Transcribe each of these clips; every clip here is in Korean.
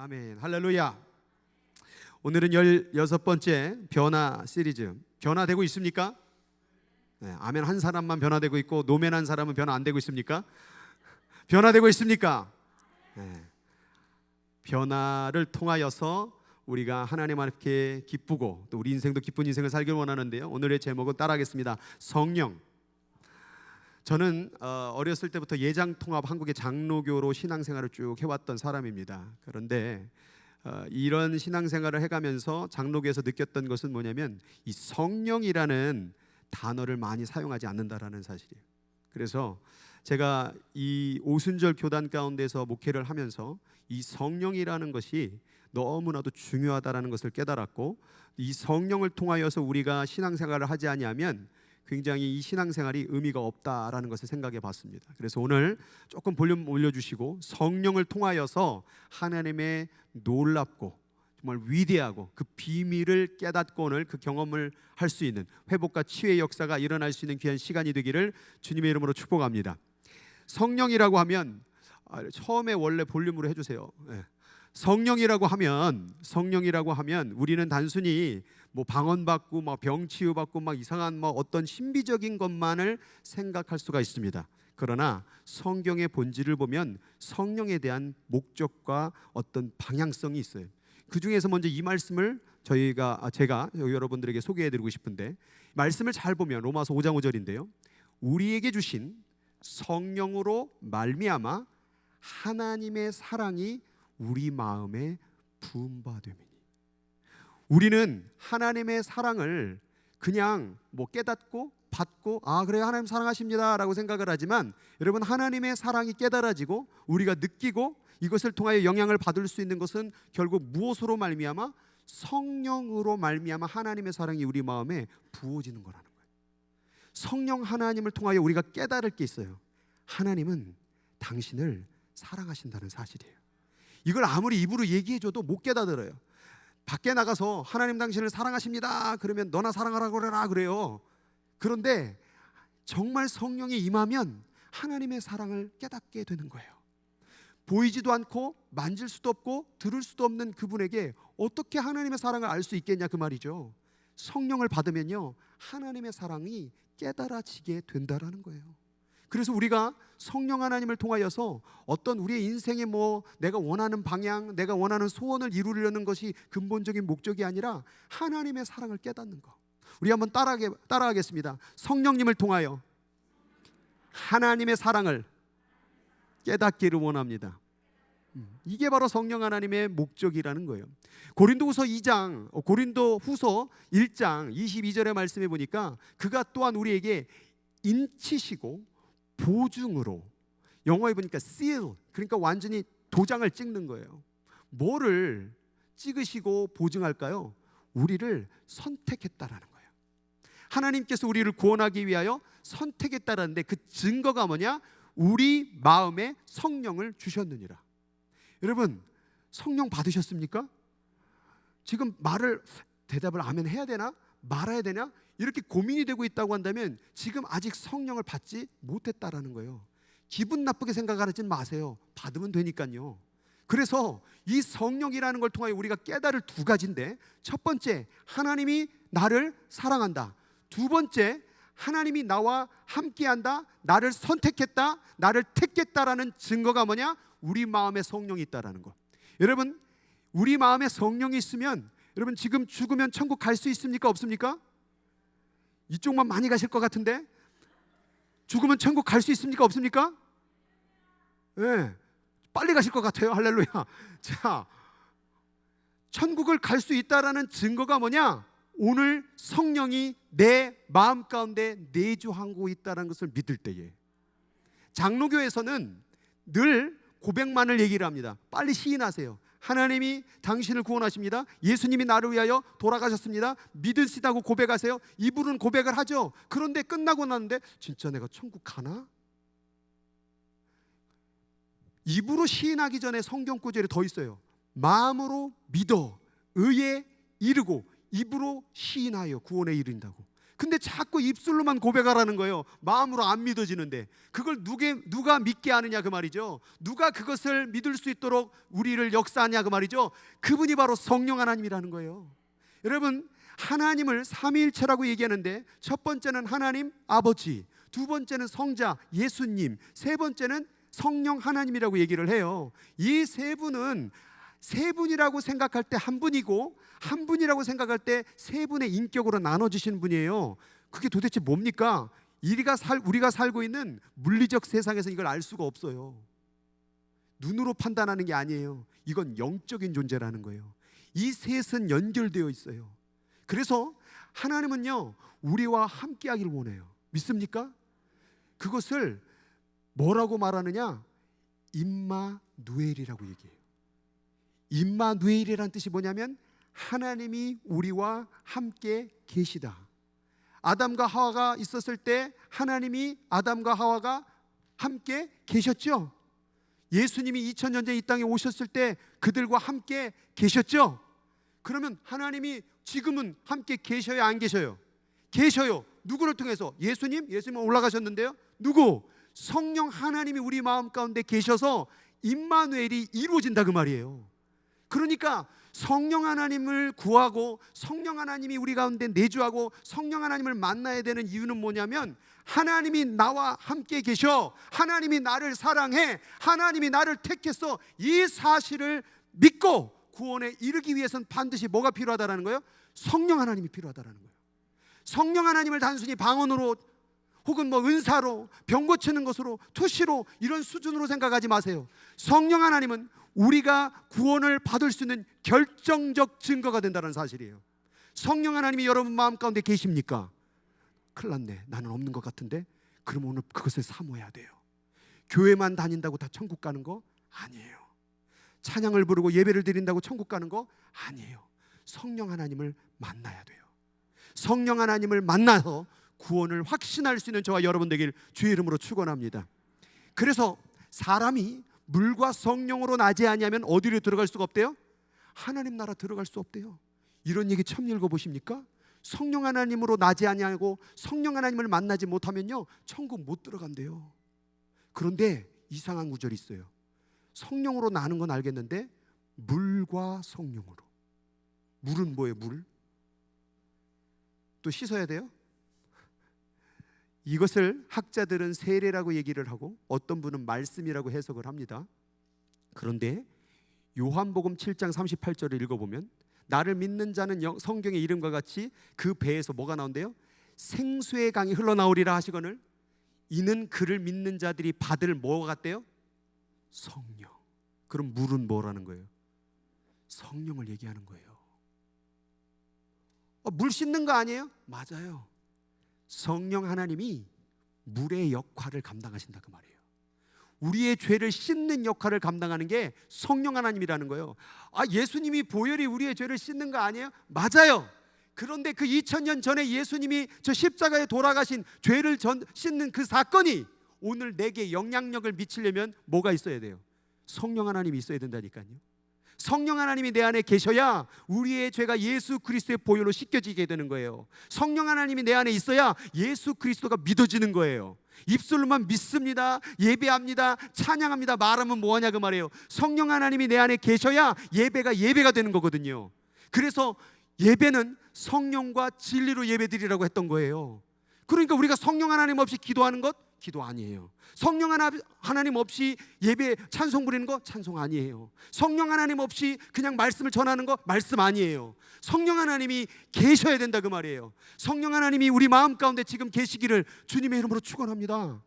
아멘. 할렐루야. 오늘은 16번째 변화 시리즈. 변화되고 있습니까? 네, 아멘 한 사람만 변화되고 있고 노멘 한 사람은 변화 안 되고 있습니까? 변화되고 있습니까? 네. 변화를 통하여서 우리가 하나님 앞에 기쁘고 또 우리 인생도 기쁜 인생을 살길 원하는데요. 오늘의 제목은 따라하겠습니다. 성령. 저는 어렸을 때부터 예장통합 한국의 장로교로 신앙생활을 쭉 해왔던 사람입니다. 그런데 이런 신앙생활을 해가면서 장로교에서 느꼈던 것은 뭐냐면 이 성령이라는 단어를 많이 사용하지 않는다라는 사실이에요. 그래서 제가 이 오순절 교단 가운데서 목회를 하면서 이 성령이라는 것이 너무나도 중요하다라는 것을 깨달았고, 이 성령을 통하여서 우리가 신앙생활을 하지 아니하면 굉장히 이 신앙생활이 의미가 없다라는 것을 생각해 봤습니다. 그래서 오늘 조금 볼륨 올려주시고 성령을 통하여서 하나님의 놀랍고 정말 위대하고 그 비밀을 깨닫고 오늘 그 경험을 할 수 있는 회복과 치유의 역사가 일어날 수 있는 귀한 시간이 되기를 주님의 이름으로 축복합니다. 성령이라고 하면 처음에 원래 볼륨으로 해주세요. 성령이라고 하면 우리는 단순히 뭐 방언받고 막 병 치유받고 막 이상한 뭐 어떤 신비적인 것만을 생각할 수가 있습니다. 그러나 성경의 본질을 보면 성령에 대한 목적과 어떤 방향성이 있어요. 그 중에서 먼저 이 말씀을 제가 여러분들에게 소개해드리고 싶은데, 말씀을 잘 보면 로마서 5장 5절인데요. 우리에게 주신 성령으로 말미암아 하나님의 사랑이 우리 마음에 부음받음이니. 우리는 하나님의 사랑을 그냥 뭐 깨닫고 받고 그래요 하나님 사랑하십니다 라고 생각을 하지만, 여러분 하나님의 사랑이 깨달아지고 우리가 느끼고 이것을 통하여 영향을 받을 수 있는 것은 결국 무엇으로 말미암아? 성령으로 말미암아 하나님의 사랑이 우리 마음에 부어지는 거라는 거예요. 성령 하나님을 통하여 우리가 깨달을 게 있어요. 하나님은 당신을 사랑하신다는 사실이에요. 이걸 아무리 입으로 얘기해줘도 못 깨닫아요. 밖에 나가서 하나님 당신을 사랑하십니다 그러면 너나 사랑하라고 그래라 그래요. 그런데 정말 성령이 임하면 하나님의 사랑을 깨닫게 되는 거예요. 보이지도 않고 만질 수도 없고 들을 수도 없는 그분에게 어떻게 하나님의 사랑을 알 수 있겠냐 그 말이죠. 성령을 받으면요 하나님의 사랑이 깨달아지게 된다라는 거예요. 그래서 우리가 성령 하나님을 통하여서 어떤 우리의 인생의 내가 원하는 방향, 내가 원하는 소원을 이루려는 것이 근본적인 목적이 아니라 하나님의 사랑을 깨닫는 것. 우리 한번 따라하겠습니다. 성령님을 통하여 하나님의 사랑을 깨닫기를 원합니다. 이게 바로 성령 하나님의 목적이라는 거예요. 고린도후서 1장 22절의 말씀에 보니까 그가 또한 우리에게 인치시고 보증으로, 영어에 보니까 seal, 그러니까 완전히 도장을 찍는 거예요. 뭐를 찍으시고 보증할까요? 우리를 선택했다라는 거예요. 하나님께서 우리를 구원하기 위하여 선택했다라는데 그 증거가 뭐냐? 우리 마음에 성령을 주셨느니라. 여러분 성령 받으셨습니까? 지금 대답을 아멘 해야 되나 말아야 되냐 이렇게 고민이 되고 있다고 한다면 지금 아직 성령을 받지 못했다라는 거예요. 기분 나쁘게 생각하지 마세요. 받으면 되니까요. 그래서 이 성령이라는 걸 통하여 우리가 깨달을 두 가지인데, 첫 번째 하나님이 나를 사랑한다. 두 번째 하나님이 나와 함께한다, 나를 선택했다, 나를 택했다라는 증거가 뭐냐? 우리 마음에 성령이 있다라는 거. 여러분 우리 마음에 성령이 있으면 여러분 지금 죽으면 천국 갈 수 있습니까? 없습니까? 이쪽만 많이 가실 것 같은데 죽으면 천국 갈 수 있습니까? 없습니까? 네, 빨리 가실 것 같아요. 할렐루야. 자, 천국을 갈 수 있다라는 증거가 뭐냐? 오늘 성령이 내 마음 가운데 내주하고 있다는 것을 믿을 때에. 장로교에서는 늘 고백만을 얘기를 합니다. 빨리 시인하세요. 하나님이 당신을 구원하십니다. 예수님이 나를 위하여 돌아가셨습니다. 믿으시다고 고백하세요. 입으로는 고백을 하죠. 그런데 끝나고 나는데 진짜 내가 천국 가나? 입으로 시인하기 전에 성경 구절이 더 있어요. 마음으로 믿어 의에 이르고 입으로 시인하여 구원에 이른다고. 근데 자꾸 입술로만 고백하라는 거예요. 마음으로 안 믿어지는데 그걸 누가 믿게 하느냐 그 말이죠. 누가 그것을 믿을 수 있도록 우리를 역사하냐 그 말이죠. 그분이 바로 성령 하나님이라는 거예요. 여러분, 하나님을 삼위일체라고 얘기하는데 첫 번째는 하나님 아버지, 두 번째는 성자 예수님, 세 번째는 성령 하나님이라고 얘기를 해요. 이 세 분은 세 분이라고 생각할 때 한 분이고 한 분이라고 생각할 때 세 분의 인격으로 나눠지시는 분이에요. 그게 도대체 뭡니까? 우리가 살고 있는 물리적 세상에서 이걸 알 수가 없어요. 눈으로 판단하는 게 아니에요. 이건 영적인 존재라는 거예요. 이 셋은 연결되어 있어요. 그래서 하나님은요, 우리와 함께 하기를 원해요. 믿습니까? 그것을 뭐라고 말하느냐? 임마누엘이라고 얘기해요. 임마누엘이라는 뜻이 뭐냐면 하나님이 우리와 함께 계시다. 아담과 하와가 있었을 때 하나님이 아담과 하와가 함께 계셨죠. 예수님이 2000년 전 이 땅에 오셨을 때 그들과 함께 계셨죠. 그러면 하나님이 지금은 함께 계셔요, 안 계셔요? 계셔요. 누구를 통해서? 예수님은 올라가셨는데요. 누구? 성령 하나님이 우리 마음 가운데 계셔서 임마누엘이 이루어진다 그 말이에요. 그러니까 성령 하나님을 구하고 성령 하나님이 우리 가운데 내주하고 성령 하나님을 만나야 되는 이유는 뭐냐면 하나님이 나와 함께 계셔, 하나님이 나를 사랑해, 하나님이 나를 택했어, 이 사실을 믿고 구원에 이르기 위해서는 반드시 뭐가 필요하다라는 거예요? 성령 하나님이 필요하다라는 거예요. 성령 하나님을 단순히 방언으로 혹은 은사로, 병 고치는 것으로, 투시로 이런 수준으로 생각하지 마세요. 성령 하나님은 우리가 구원을 받을 수 있는 결정적 증거가 된다는 사실이에요. 성령 하나님이 여러분 마음 가운데 계십니까? 큰일 났네, 나는 없는 것 같은데. 그럼 오늘 그것을 사모해야 돼요. 교회만 다닌다고 다 천국 가는 거 아니에요. 찬양을 부르고 예배를 드린다고 천국 가는 거 아니에요. 성령 하나님을 만나야 돼요. 성령 하나님을 만나서 구원을 확신할 수 있는 저와 여러분 되길 주의 이름으로 축원합니다. 그래서 사람이 물과 성령으로 나지 아니하면 어디로 들어갈 수가 없대요? 하나님 나라 들어갈 수 없대요. 이런 얘기 처음 읽어보십니까? 성령 하나님으로 나지 아니하고 성령 하나님을 만나지 못하면요, 천국 못 들어간대요. 그런데 이상한 구절이 있어요. 성령으로 나는 건 알겠는데 물과 성령으로. 물은 뭐예요? 물? 또 씻어야 돼요? 이것을 학자들은 세례라고 얘기를 하고 어떤 분은 말씀이라고 해석을 합니다. 그런데 요한복음 7장 38절을 읽어보면 나를 믿는 자는 성경의 이름과 같이 그 배에서 뭐가 나온대요? 생수의 강이 흘러나오리라 하시거늘 이는 그를 믿는 자들이 받을 뭐가 같대요? 성령. 그럼 물은 뭐라는 거예요? 성령을 얘기하는 거예요. 물 씻는 거 아니에요? 맞아요. 성령 하나님이 물의 역할을 감당하신다 그 말이에요. 우리의 죄를 씻는 역할을 감당하는 게 성령 하나님이라는 거예요. 예수님이 보혈이 우리의 죄를 씻는 거 아니에요? 맞아요. 그런데 그 2000년 전에 예수님이 저 십자가에 돌아가신 죄를 씻는 그 사건이 오늘 내게 영향력을 미치려면 뭐가 있어야 돼요? 성령 하나님이 있어야 된다니까요. 성령 하나님이 내 안에 계셔야 우리의 죄가 예수 그리스도의 보혈로 씻겨지게 되는 거예요. 성령 하나님이 내 안에 있어야 예수 그리스도가 믿어지는 거예요. 입술로만 믿습니다, 예배합니다, 찬양합니다 말하면 뭐하냐 그 말이에요. 성령 하나님이 내 안에 계셔야 예배가 되는 거거든요. 그래서 예배는 성령과 진리로 예배드리라고 했던 거예요. 그러니까 우리가 성령 하나님 없이 기도하는 것 기도 아니에요. 성령 하나님 없이 예배 찬송 부리는 거 찬송 아니에요. 성령 하나님 없이 그냥 말씀을 전하는 거 말씀 아니에요. 성령 하나님이 계셔야 된다 그 말이에요. 성령 하나님이 우리 마음 가운데 지금 계시기를 주님의 이름으로 축원합니다.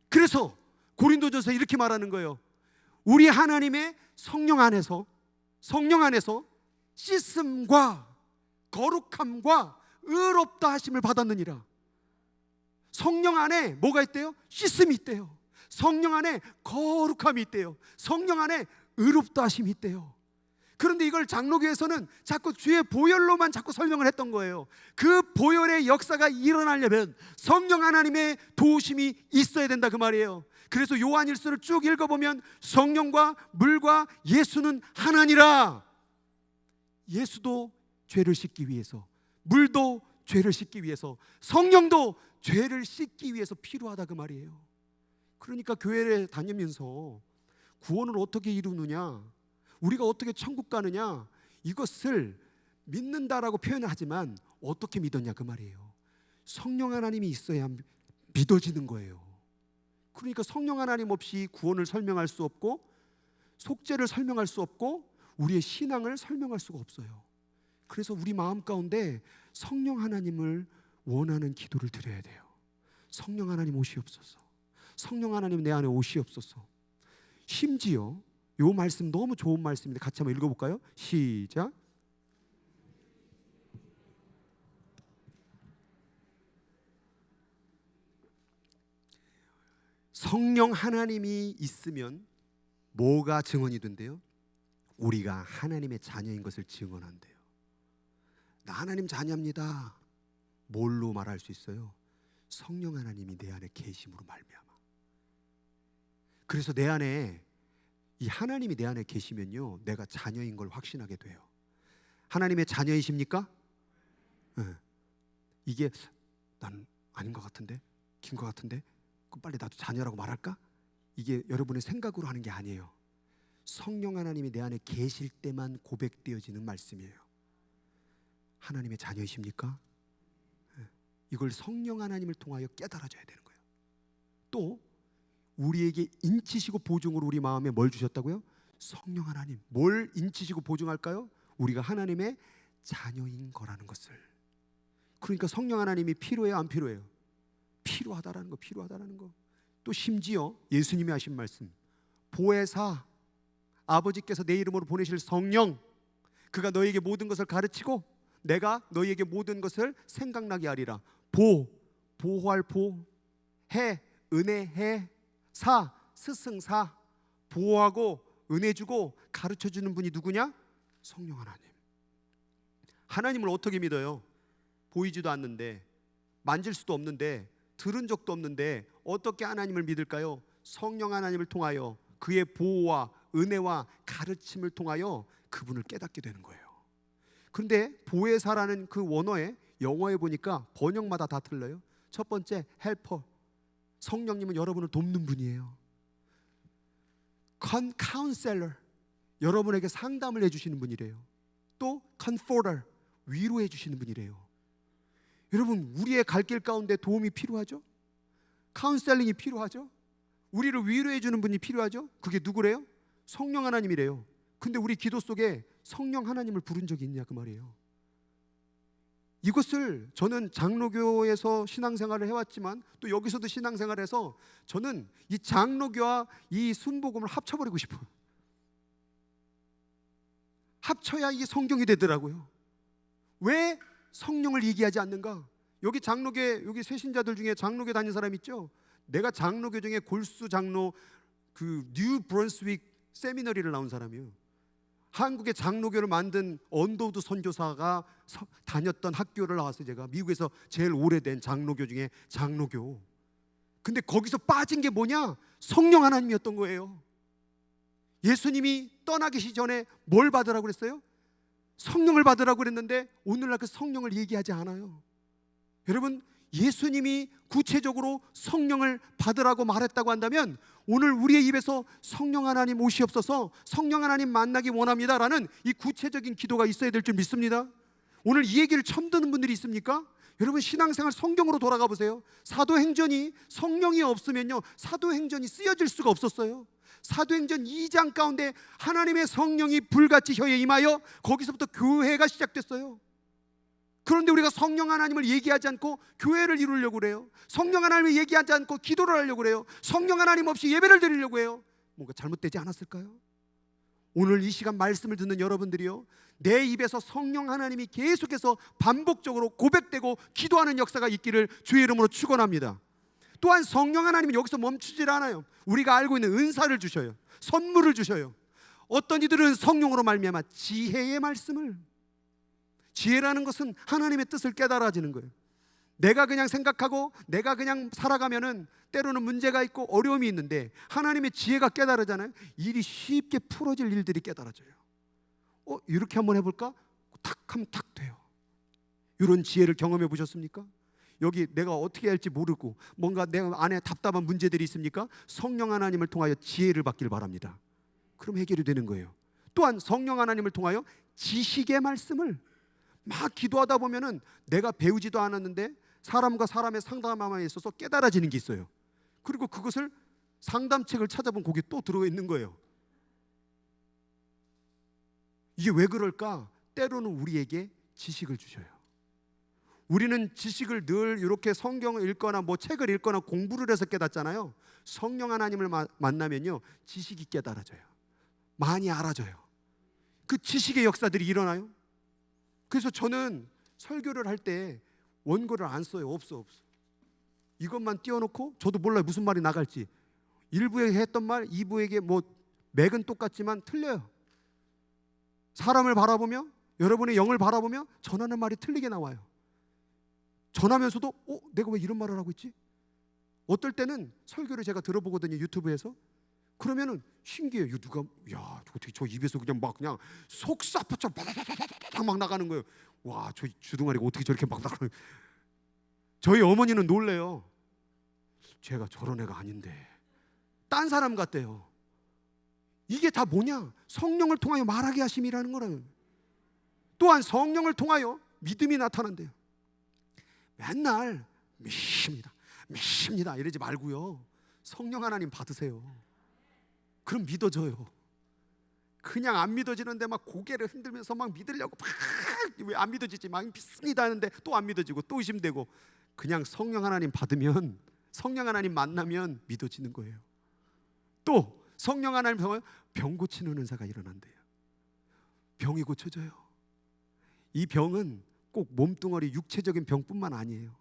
그래서 고린도전서 이렇게 말하는 거예요. 우리 하나님의 성령 안에서 씻음과 거룩함과 의롭다 하심을 받았느니라. 성령 안에 뭐가 있대요? 씻음이 있대요. 성령 안에 거룩함이 있대요. 성령 안에 의롭다 하심이 있대요. 그런데 이걸 장로교에서는 자꾸 주의 보혈로만 자꾸 설명을 했던 거예요. 그 보혈의 역사가 일어나려면 성령 하나님의 도우심이 있어야 된다 그 말이에요. 그래서 요한일서를 쭉 읽어보면 성령과 물과 예수는 하나니라. 예수도 죄를 씻기 위해서, 물도 죄를 씻기 위해서, 성령도 죄를 씻기 위해서 필요하다 그 말이에요. 그러니까 교회에 다니면서 구원을 어떻게 이루느냐, 우리가 어떻게 천국 가느냐, 이것을 믿는다라고 표현을 하지만 어떻게 믿었냐 그 말이에요. 성령 하나님이 있어야 믿어지는 거예요. 그러니까 성령 하나님 없이 구원을 설명할 수 없고, 속죄를 설명할 수 없고, 우리의 신앙을 설명할 수가 없어요. 그래서 우리 마음 가운데 성령 하나님을 원하는 기도를 드려야 돼요. 성령 하나님 오시옵소서. 성령 하나님 내 안에 오시옵소서. 심지어 이 말씀 너무 좋은 말씀인데 같이 한번 읽어볼까요? 시작. 성령 하나님이 있으면 뭐가 증언이 된대요? 우리가 하나님의 자녀인 것을 증언한대요. 나 하나님 자녀입니다. 뭘로 말할 수 있어요? 성령 하나님이 내 안에 계심으로 말미암아. 그래서 내 안에 이 하나님이 내 안에 계시면요, 내가 자녀인 걸 확신하게 돼요. 하나님의 자녀이십니까? 네. 이게 난 아닌 것 같은데, 긴 것 같은데, 그럼 빨리 나도 자녀라고 말할까? 이게 여러분의 생각으로 하는 게 아니에요. 성령 하나님이 내 안에 계실 때만 고백되어지는 말씀이에요. 하나님의 자녀이십니까? 이걸 성령 하나님을 통하여 깨달아져야 되는 거예요. 또 우리에게 인치시고 보증으로 우리 마음에 뭘 주셨다고요? 성령 하나님. 뭘 인치시고 보증할까요? 우리가 하나님의 자녀인 거라는 것을. 그러니까 성령 하나님이 필요해요, 안 필요해요? 필요하다라는 거, 필요하다라는 거. 또 심지어 예수님이 하신 말씀, 보혜사, 아버지께서 내 이름으로 보내실 성령, 그가 너에게 모든 것을 가르치고 내가 너희에게 모든 것을 생각나게 하리라. 보호할 보, 해, 은혜해, 사, 스승사. 보호하고 은혜 주고 가르쳐 주는 분이 누구냐? 성령 하나님. 하나님을 어떻게 믿어요? 보이지도 않는데, 만질 수도 없는데, 들은 적도 없는데 어떻게 하나님을 믿을까요? 성령 하나님을 통하여 그의 보호와 은혜와 가르침을 통하여 그분을 깨닫게 되는 거예요. 그런데 보혜사라는 그 원어에 영어에 보니까 번역마다 다 틀려요. 첫 번째 헬퍼, 성령님은 여러분을 돕는 분이에요. 카운셀러, 여러분에게 상담을 해주시는 분이래요. 또 컨포터, 위로해 주시는 분이래요. 여러분, 우리의 갈 길 가운데 도움이 필요하죠? 카운셀링이 필요하죠? 우리를 위로해 주는 분이 필요하죠? 그게 누구래요? 성령 하나님이래요. 근데 우리 기도 속에 성령 하나님을 부른 적이 있냐 그 말이에요. 이것을 저는 장로교에서 신앙생활을 해왔지만 또 여기서도 신앙생활해서 저는 이 장로교와 이 순복음을 합쳐버리고 싶어요. 합쳐야 이게 성경이 되더라고요. 왜 성령을 얘기하지 않는가? 여기 장로교, 여기 새신자들 중에 장로교 다닌 사람 있죠? 내가 장로교 중에 골수 장로 그 뉴 브런스윅 세미너리를 나온 사람이에요. 한국의 장로교를 만든 언더우드 선교사가 다녔던 학교를 나왔어요. 제가 미국에서 제일 오래된 장로교 중에 장로교. 근데 거기서 빠진 게 뭐냐? 성령 하나님이었던 거예요. 예수님이 떠나계시 전에 뭘 받으라고 그랬어요? 성령을 받으라고 그랬는데 오늘날 그 성령을 얘기하지 않아요. 여러분, 예수님이 구체적으로 성령을 받으라고 말했다고 한다면 오늘 우리의 입에서 성령 하나님 오시옵소서, 성령 하나님 만나기 원합니다라는 이 구체적인 기도가 있어야 될 줄 믿습니다. 오늘 이 얘기를 처음 듣는 분들이 있습니까? 여러분, 신앙생활 성경으로 돌아가 보세요. 사도행전이 성령이 없으면요, 사도행전이 쓰여질 수가 없었어요. 사도행전 2장 가운데 하나님의 성령이 불같이 혀에 임하여 거기서부터 교회가 시작됐어요. 그런데 우리가 성령 하나님을 얘기하지 않고 교회를 이루려고 그래요. 성령 하나님을 얘기하지 않고 기도를 하려고 그래요. 성령 하나님 없이 예배를 드리려고 해요. 뭔가 잘못되지 않았을까요? 오늘 이 시간 말씀을 듣는 여러분들이요, 내 입에서 성령 하나님이 계속해서 반복적으로 고백되고 기도하는 역사가 있기를 주의 이름으로 축원합니다. 또한 성령 하나님은 여기서 멈추질 않아요. 우리가 알고 있는 은사를 주셔요. 선물을 주셔요. 어떤 이들은 성령으로 말미암아 지혜의 말씀을, 지혜라는 것은 하나님의 뜻을 깨달아지는 거예요. 내가 그냥 생각하고 내가 그냥 살아가면은 때로는 문제가 있고 어려움이 있는데 하나님의 지혜가 깨달아잖아요. 일이 쉽게 풀어질 일들이 깨달아져요. 이렇게 한번 해볼까? 탁 하면 탁 돼요. 이런 지혜를 경험해 보셨습니까? 여기 내가 어떻게 할지 모르고 뭔가 내 안에 답답한 문제들이 있습니까? 성령 하나님을 통하여 지혜를 받길 바랍니다. 그럼 해결이 되는 거예요. 또한 성령 하나님을 통하여 지식의 말씀을 막 기도하다 보면은 내가 배우지도 않았는데 사람과 사람의 상담함에 있어서 깨달아지는 게 있어요. 그리고 그것을 상담책을 찾아본 거기에 또 들어가 있는 거예요. 이게 왜 그럴까? 때로는 우리에게 지식을 주셔요. 우리는 지식을 늘 이렇게 성경을 읽거나 뭐 책을 읽거나 공부를 해서 깨닫잖아요. 성령 하나님을 만나면요, 지식이 깨달아져요. 많이 알아져요. 그 지식의 역사들이 일어나요. 그래서 저는 설교를 할 때 원고를 안 써요. 없어. 이것만 띄워놓고 저도 몰라요, 무슨 말이 나갈지. 1부에 했던 말 2부에게 뭐 맥은 똑같지만 틀려요. 사람을 바라보며, 여러분의 영을 바라보며 전하는 말이 틀리게 나와요. 전하면서도 내가 왜 이런 말을 하고 있지? 어떨 때는 설교를 제가 들어보거든요, 유튜브에서. 그러면은 신기해요. 이거 누가, 어떻게 저 입에서 그냥 속사포처럼 막 나가는 거예요. 와, 저 주둥아리가 어떻게 저렇게 막 나가는. 저희 어머니는 놀래요. 제가 저런 애가 아닌데 딴 사람 같대요. 이게 다 뭐냐? 성령을 통하여 말하게 하심이라는 거라요. 또한 성령을 통하여 믿음이 나타난대요. 맨날 믿습니다 이러지 말고요, 성령 하나님 받으세요. 그럼 믿어져요. 그냥 안 믿어지는데 막 고개를 흔들면서 막 믿으려고 왜 안 믿어지지? 막 믿습니다 하는데 또 안 믿어지고 또 의심되고. 그냥 성령 하나님 받으면, 성령 하나님 만나면 믿어지는 거예요. 또 성령 하나님 통하여 병 고치는 은사가 일어난대요. 병이 고쳐져요. 이 병은 꼭 몸뚱어리 육체적인 병뿐만 아니에요.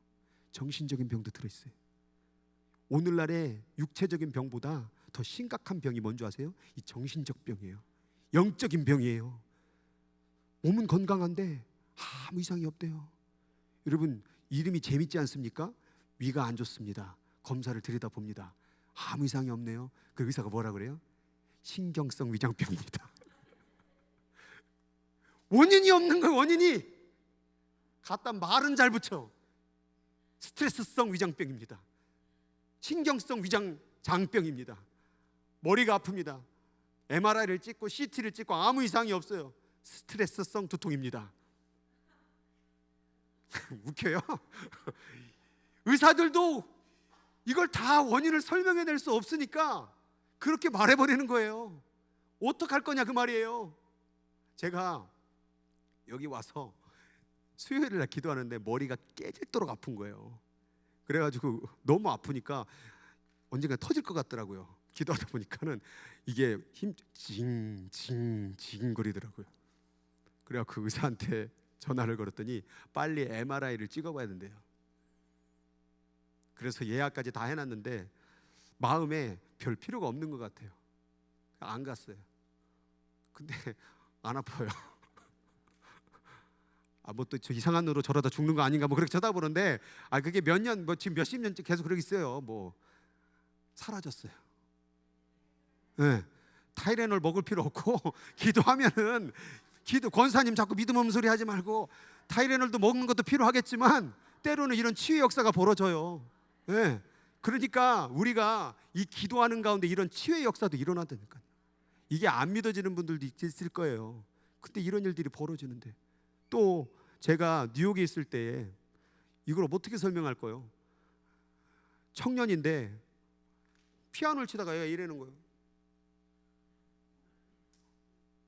정신적인 병도 들어있어요. 오늘날의 육체적인 병보다 더 심각한 병이 뭔지 아세요? 이 정신적 병이에요. 영적인 병이에요. 몸은 건강한데 아무 이상이 없대요. 여러분, 이름이 재밌지 않습니까? 위가 안 좋습니다. 검사를 들여다봅니다. 아무 이상이 없네요. 그 의사가 뭐라 그래요? 신경성 위장병입니다. 원인이 없는 거예요. 원인이 갖다 말은 잘 붙여. 스트레스성 위장병입니다. 신경성 위장장병입니다. 머리가 아픕니다. MRI를 찍고 CT를 찍고 아무 이상이 없어요. 스트레스성 두통입니다. 웃겨요? 의사들도 이걸 다 원인을 설명해낼 수 없으니까 그렇게 말해버리는 거예요. 어떡할 거냐 그 말이에요. 제가 여기 와서 수요일에 날 기도하는데 머리가 깨질도록 아픈 거예요. 그래가지고 너무 아프니까 언젠가 터질 것 같더라고요. 기도하다 보니까는 이게 징 거리더라고요. 그래갖고 그 의사한테 전화를 걸었더니 빨리 MRI를 찍어봐야 된대요. 그래서 예약까지 다 해놨는데 마음에 별 필요가 없는 것 같아요. 안 갔어요. 근데 안 아파요. 뭐 또 저 이상한 노로 저러다 죽는 거 아닌가 뭐 그렇게 쳐다보는데, 그게 몇 년, 뭐 지금 몇십 년째 계속 그러고 있어요. 뭐 사라졌어요. 네. 타이레놀 먹을 필요 없고 기도하면은 권사님 자꾸 믿음 없는 소리 하지 말고 타이레놀도 먹는 것도 필요하겠지만 때로는 이런 치유 역사가 벌어져요. 네. 그러니까 우리가 이 기도하는 가운데 이런 치유의 역사도 일어나다니까요. 이게 안 믿어지는 분들도 있을 거예요. 근데 이런 일들이 벌어지는데, 또 제가 뉴욕에 있을 때에 이걸 어떻게 설명할 거예요? 청년인데 피아노를 치다가 얘가 이러는 거예요.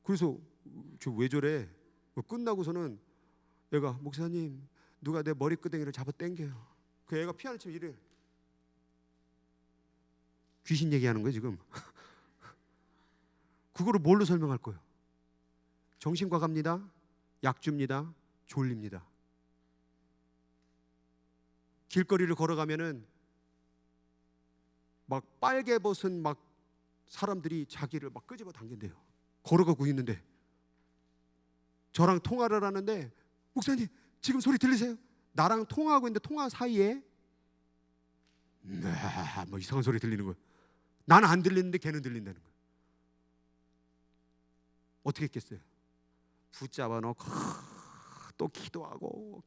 그래서 저 왜 저래? 끝나고서는 얘가, 목사님 누가 내 머리끄댕이를 잡아 당겨요. 그 애가 피아노 치면 이래. 귀신 얘기하는 거예요 지금. 그거를 뭘로 설명할 거예요? 정신과 갑니다. 약 줍니다. 졸립니다. 길거리를 걸어가면은 막 빨개 벗은 막 사람들이 자기를 막 끄집어 당긴대요. 걸어가고 있는데 저랑 통화를 하는데, 목사님 지금 소리 들리세요? 나랑 통화하고 있는데 통화 사이에 뭐 이상한 소리 들리는 거예요. 나는 안 들리는데 걔는 들린다는 거예요. 어떻게 했겠어요? 붙잡아 놓고 또 기도하고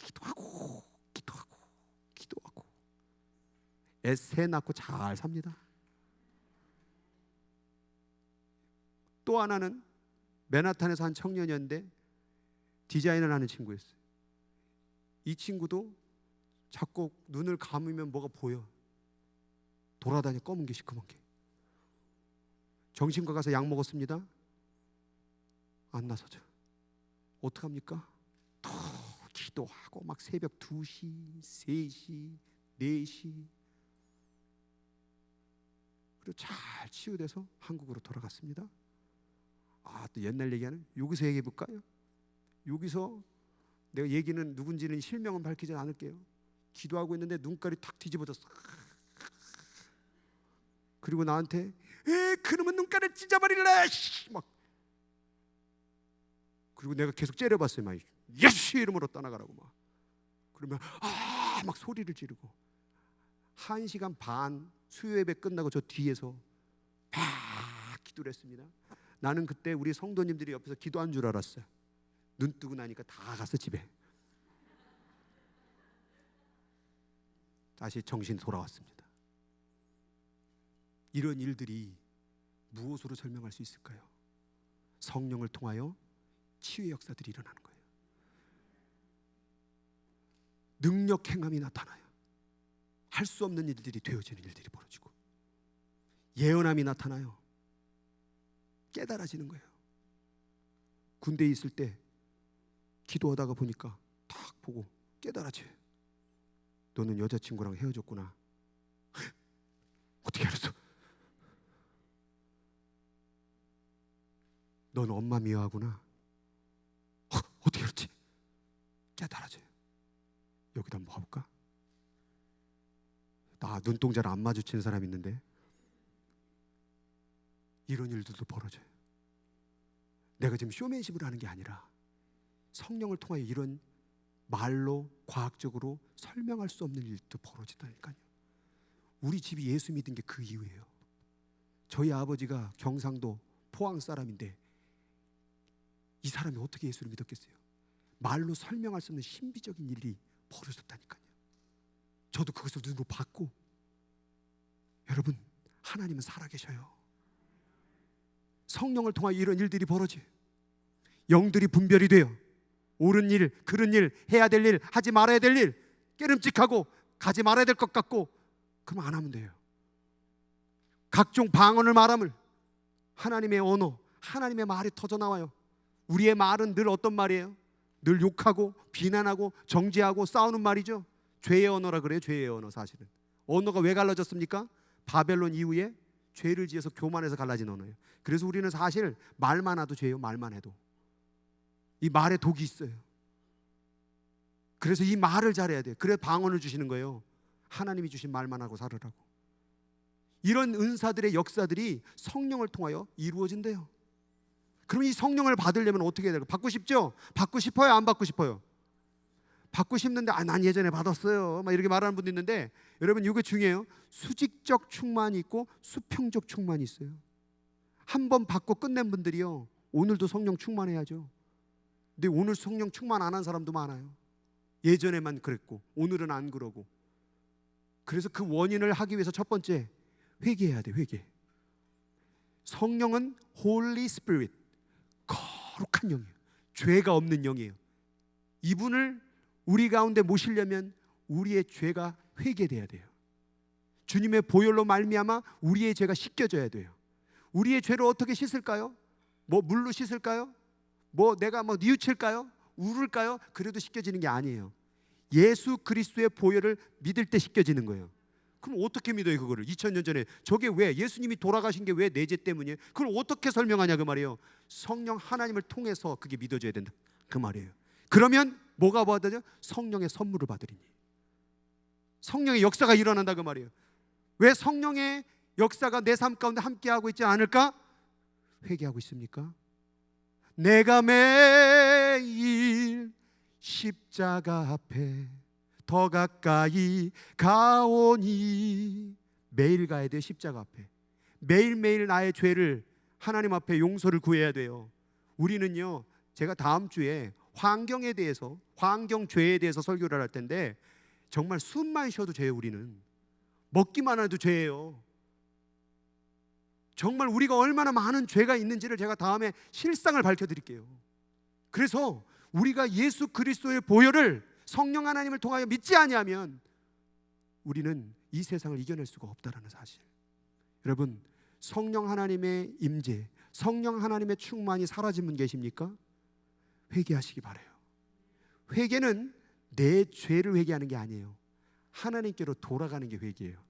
애 낳고 잘 삽니다. 또 하나는 맨하탄에서 한 청년이었는데 디자인을 하는 친구였어요. 이 친구도 자꾸 눈을 감으면 뭐가 보여. 돌아다녀, 검은 게 시커먼 게. 정신과 가서 약 먹었습니다. 안 나서져. 어떡합니까? 또 기도하고 막 새벽 2시, 3시, 4시. 그리고 잘 치유돼서 한국으로 돌아갔습니다. 또 옛날 얘기하는, 여기서 얘기해 볼까요? 여기서 내가 얘기는 누군지는 실명은 밝히지 않을게요. 기도하고 있는데 눈깔이 탁 뒤집어졌어. 그리고 나한테 그놈은 눈깔을 찢어버릴래 막. 그리고 내가 계속 째려봤어요. 막 예수 이름으로 떠나가라고 막. 그러면 막 소리를 지르고 1시간 반 수요 예배 끝나고 저 뒤에서 막 기도를 했습니다. 나는 그때 우리 성도님들이 옆에서 기도한 줄 알았어요. 눈 뜨고 나니까 다 갔어 집에. 다시 정신이 돌아왔습니다. 이런 일들이 무엇으로 설명할 수 있을까요? 성령을 통하여 치유의 역사들이 일어나는 거예요. 능력 행함이 나타나요. 할 수 없는 일들이 되어지는 일들이 벌어지고, 예언함이 나타나요. 깨달아지는 거예요. 군대에 있을 때 기도하다가 보니까 딱 보고 깨달아져요. 너는 여자친구랑 헤어졌구나. 어떻게 알았어? 넌 엄마 미워하구나. 어떻게 알았지? 깨달아져요. 여기다 한번 봐볼까? 나 눈동자를 안 마주치는 사람 있는데 이런 일들도 벌어져요. 내가 지금 쇼맨십을 하는 게 아니라 성령을 통하여 이런 말로 과학적으로 설명할 수 없는 일도 벌어지다니까요. 우리 집이 예수 믿은 게 그 이유예요. 저희 아버지가 경상도 포항 사람인데 이 사람이 어떻게 예수를 믿었겠어요? 말로 설명할 수 없는 신비적인 일이 벌어졌다니까요. 저도 그것을 눈으로 봤고, 여러분, 하나님은 살아계셔요. 성령을 통하여 이런 일들이 벌어져요. 영들이 분별이 돼요. 옳은 일, 그른 일, 해야 될 일, 하지 말아야 될 일, 깨름직하고 가지 말아야 될 것 같고, 그럼 안 하면 돼요. 각종 방언을 말함을, 하나님의 언어, 하나님의 말이 터져나와요. 우리의 말은 늘 어떤 말이에요? 늘 욕하고 비난하고 정죄하고 싸우는 말이죠. 죄의 언어라 그래요. 죄의 언어. 사실은 언어가 왜 갈라졌습니까? 바벨론 이후에 죄를 지어서 교만해서 갈라진 언어예요. 그래서 우리는 사실 말만 해도 죄예요. 말만 해도 이 말에 독이 있어요. 그래서 이 말을 잘해야 돼요. 그래서 방언을 주시는 거예요. 하나님이 주신 말만 하고 살으라고. 이런 은사들의 역사들이 성령을 통하여 이루어진대요. 그럼 이 성령을 받으려면 어떻게 해야 될까요? 받고 싶죠? 받고 싶어요? 안 받고 싶어요? 받고 싶는데 난 예전에 받았어요 막 이렇게 말하는 분도 있는데, 여러분 이거 중요해요. 수직적 충만이 있고 수평적 충만이 있어요. 한 번 받고 끝낸 분들이요, 오늘도 성령 충만해야죠. 근데 오늘 성령 충만 안 한 사람도 많아요. 예전에만 그랬고 오늘은 안 그러고. 그래서 그 원인을 하기 위해서 첫 번째, 회개해야 돼. 회개. 성령은 Holy Spirit, 거룩한 영이에요. 죄가 없는 영이에요. 이분을 우리 가운데 모시려면 우리의 죄가 회개돼야 돼요. 주님의 보혈로 말미암아 우리의 죄가 씻겨져야 돼요. 우리의 죄를 어떻게 씻을까요? 뭐 물로 씻을까요? 뭐 내가 뭐 뉘우칠까요? 울을까요? 그래도 씻겨지는 게 아니에요. 예수 그리스도의 보혈을 믿을 때 씻겨지는 거예요. 그럼 어떻게 믿어요 그거를? 2000년 전에 저게 왜 예수님이 돌아가신 게 왜 내 죄 때문이에요? 그걸 어떻게 설명하냐 그 말이에요. 성령 하나님을 통해서 그게 믿어져야 된다 그 말이에요. 그러면 뭐가 받아요? 성령의 선물을 받으리니, 성령의 역사가 일어난다 그 말이에요. 왜 성령의 역사가 내 삶 가운데 함께하고 있지 않을까? 회개하고 있습니까? 내가 매일 십자가 앞에 더 가까이 가오니. 매일 가야 돼요. 십자가 앞에 매일매일 나의 죄를 하나님 앞에 용서를 구해야 돼요. 우리는요, 제가 다음 주에 환경에 대해서, 환경죄에 대해서 설교를 할 텐데 정말 숨만 쉬어도 죄예요. 우리는 먹기만 해도 죄예요. 정말 우리가 얼마나 많은 죄가 있는지를 제가 다음에 실상을 밝혀드릴게요. 그래서 우리가 예수 그리스도의 보혈을, 성령 하나님을 통하여 믿지 아니하면 우리는 이 세상을 이겨낼 수가 없다라는 사실. 여러분, 성령 하나님의 임재, 성령 하나님의 충만이 사라진 분 계십니까? 회개하시기 바라요. 회개는 내 죄를 회개하는 게 아니에요. 하나님께로 돌아가는 게 회개예요.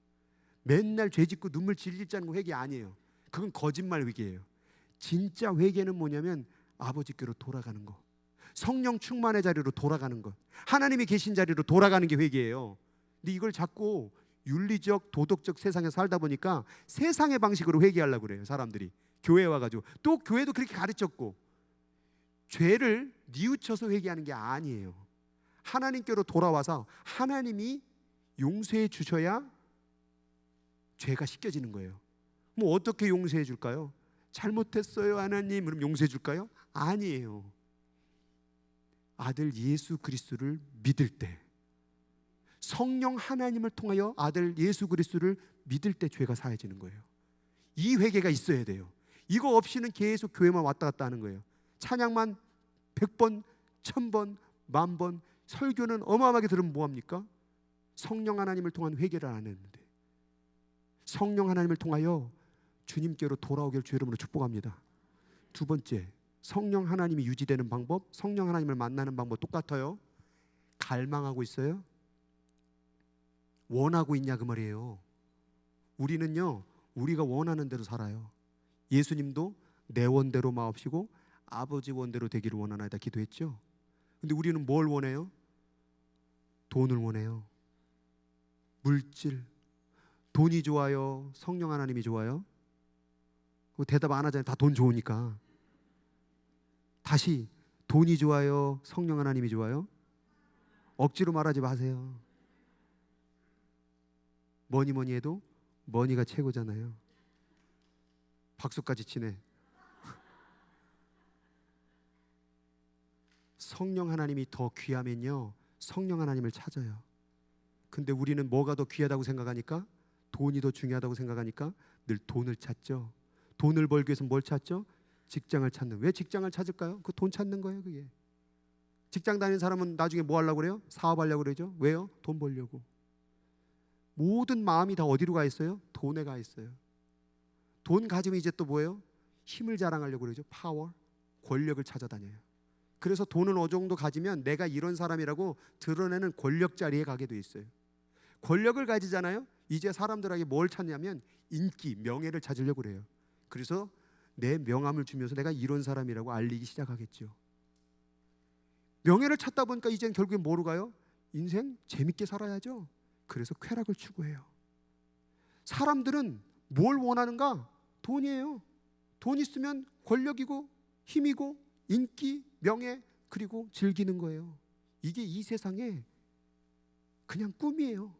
맨날 죄 짓고 눈물 질질 짜는 거 회개 아니에요. 그건 거짓말 회개예요. 진짜 회개는 뭐냐면 아버지께로 돌아가는 거, 성령 충만의 자리로 돌아가는 것, 하나님이 계신 자리로 돌아가는 게 회개예요. 근데 이걸 자꾸 윤리적, 도덕적 세상에 살다 보니까 세상의 방식으로 회개하려고 그래요. 사람들이 교회에 와가지고, 또 교회도 그렇게 가르쳤고, 죄를 뉘우쳐서 회개하는 게 아니에요. 하나님께로 돌아와서 하나님이 용서해 주셔야 죄가 씻겨지는 거예요. 뭐 어떻게 용서해 줄까요? 잘못했어요 하나님, 그럼 용서해 줄까요? 아니에요. 아들 예수 그리스도를 믿을 때, 성령 하나님을 통하여 아들 예수 그리스도를 믿을 때 죄가 사해지는 거예요. 이 회개가 있어야 돼요. 이거 없이는 계속 교회만 왔다 갔다 하는 거예요. 찬양만 100번, 1000번, 10,000번, 설교는 어마어마하게 들으면 뭐합니까? 성령 하나님을 통한 회개를 안 했는데, 성령 하나님을 통하여 주님께로 돌아오길 주 이름으로 축복합니다. 두 번째, 성령 하나님이 유지되는 방법, 성령 하나님을 만나는 방법 똑같아요. 갈망하고 있어요? 원하고 있냐 그 말이에요. 우리는요, 우리가 원하는 대로 살아요. 예수님도 내 원대로 마옵시고 아버지 원대로 되기를 원하나이다 기도했죠. 근데 우리는 뭘 원해요? 돈을 원해요. 물질. 돈이 좋아요? 성령 하나님이 좋아요? 대답 안 하잖아요. 다 돈 좋으니까. 다시, 돈이 좋아요? 성령 하나님이 좋아요? 억지로 말하지 마세요. 뭐니 해도 머니가 최고잖아요. 박수까지 치네. 성령 하나님이 더 귀하면요, 성령 하나님을 찾아요. 근데 우리는 뭐가 더 귀하다고 생각하니까, 돈이 더 중요하다고 생각하니까 늘 돈을 찾죠. 돈을 벌기 위해서 뭘 찾죠? 직장을 찾는. 왜 직장을 찾을까요? 그 돈 찾는 거예요. 그게. 직장 다니는 사람은 나중에 뭐 하려고 그래요? 사업하려고 그러죠. 왜요? 돈 벌려고. 모든 마음이 다 어디로 가 있어요? 돈에 가 있어요. 돈 가지면 이제 또 뭐예요? 힘을 자랑하려고 그러죠. 파워, 권력을 찾아다녀요. 그래서 돈은 어느 정도 가지면 내가 이런 사람이라고 드러내는 권력 자리에 가게 돼 있어요. 권력을 가지잖아요. 이제 사람들에게 뭘 찾냐면 인기, 명예를 찾으려고 그래요. 그래서 내 명함을 주면서 내가 이런 사람이라고 알리기 시작하겠죠. 명예를 찾다 보니까 이젠 결국엔 뭐로 가요? 인생 재밌게 살아야죠. 그래서 쾌락을 추구해요. 사람들은 뭘 원하는가? 돈이에요. 돈 있으면 권력이고 힘이고 인기, 명예, 그리고 즐기는 거예요. 이게 이 세상에 그냥 꿈이에요.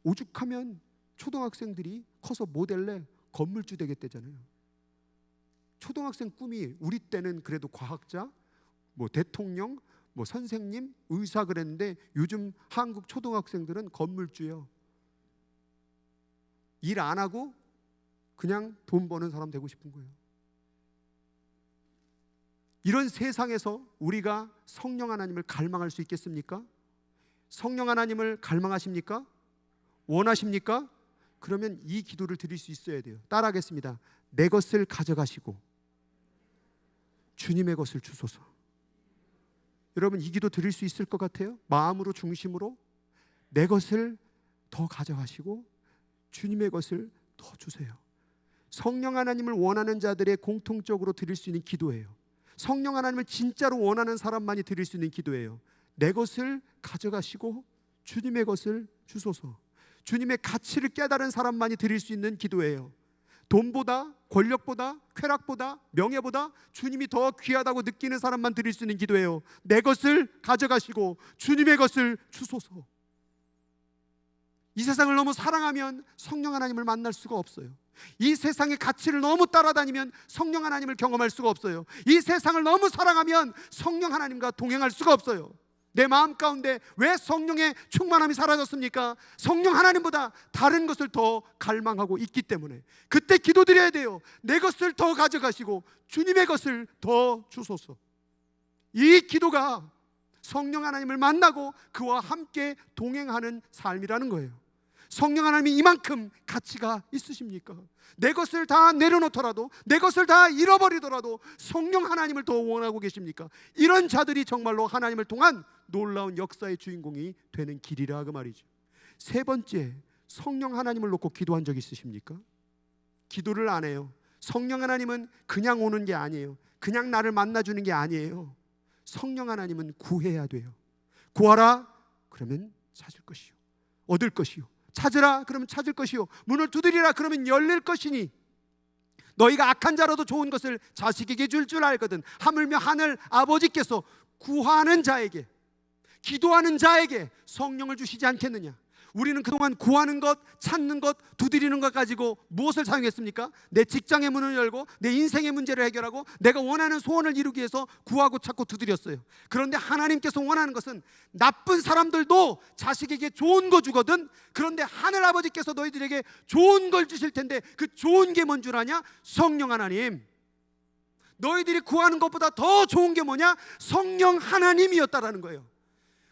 오죽하면 초등학생들이 커서 모델래 건물주 되겠다잖아요. 초등학생 꿈이, 우리 때는 그래도 과학자, 뭐 대통령, 뭐 선생님, 의사 그랬는데 요즘 한국 초등학생들은 건물주요. 일 안 하고 그냥 돈 버는 사람 되고 싶은 거예요. 이런 세상에서 우리가 성령 하나님을 갈망할 수 있겠습니까? 성령 하나님을 갈망하십니까? 원하십니까? 그러면 이 기도를 드릴 수 있어야 돼요. 따라하겠습니다. 내 것을 가져가시고 주님의 것을 주소서. 여러분, 이 기도 드릴 수 있을 것 같아요? 마음으로, 중심으로 내 것을 더 가져가시고 주님의 것을 더 주세요. 성령 하나님을 원하는 자들의 공통적으로 드릴 수 있는 기도예요. 성령 하나님을 진짜로 원하는 사람만이 드릴 수 있는 기도예요. 내 것을 가져가시고 주님의 것을 주소서. 주님의 가치를 깨달은 사람만이 드릴 수 있는 기도예요. 돈보다, 권력보다, 쾌락보다, 명예보다 주님이 더 귀하다고 느끼는 사람만 드릴 수 있는 기도예요. 내 것을 가져가시고 주님의 것을 주소서. 이 세상을 너무 사랑하면 성령 하나님을 만날 수가 없어요. 이 세상의 가치를 너무 따라다니면 성령 하나님을 경험할 수가 없어요. 이 세상을 너무 사랑하면 성령 하나님과 동행할 수가 없어요. 내 마음 가운데 왜 성령의 충만함이 사라졌습니까? 성령 하나님보다 다른 것을 더 갈망하고 있기 때문에. 그때 기도드려야 돼요. 내 것을 더 가져가시고 주님의 것을 더 주소서. 이 기도가 성령 하나님을 만나고 그와 함께 동행하는 삶이라는 거예요. 성령 하나님이 이만큼 가치가 있으십니까? 내 것을 다 내려놓더라도, 내 것을 다 잃어버리더라도 성령 하나님을 더 원하고 계십니까? 이런 자들이 정말로 하나님을 통한 놀라운 역사의 주인공이 되는 길이라 그 말이죠. 세 번째, 성령 하나님을 놓고 기도한 적 있으십니까? 기도를 안 해요. 성령 하나님은 그냥 오는 게 아니에요. 그냥 나를 만나주는 게 아니에요. 성령 하나님은 구해야 돼요. 구하라 그러면 찾을 것이요, 얻을 것이요. 찾으라 그러면 찾을 것이요, 문을 두드리라 그러면 열릴 것이니 너희가 악한 자라도 좋은 것을 자식에게 줄 줄 알거든 하물며 하늘 아버지께서 구하는 자에게, 기도하는 자에게 성령을 주시지 않겠느냐. 우리는 그동안 구하는 것, 찾는 것, 두드리는 것 가지고 무엇을 사용했습니까? 내 직장의 문을 열고 내 인생의 문제를 해결하고 내가 원하는 소원을 이루기 위해서 구하고 찾고 두드렸어요. 그런데 하나님께서 원하는 것은 나쁜 사람들도 자식에게 좋은 거 주거든. 그런데 하늘 아버지께서 너희들에게 좋은 걸 주실 텐데 그 좋은 게 뭔 줄 아냐? 성령 하나님. 너희들이 구하는 것보다 더 좋은 게 뭐냐? 성령 하나님이었다라는 거예요.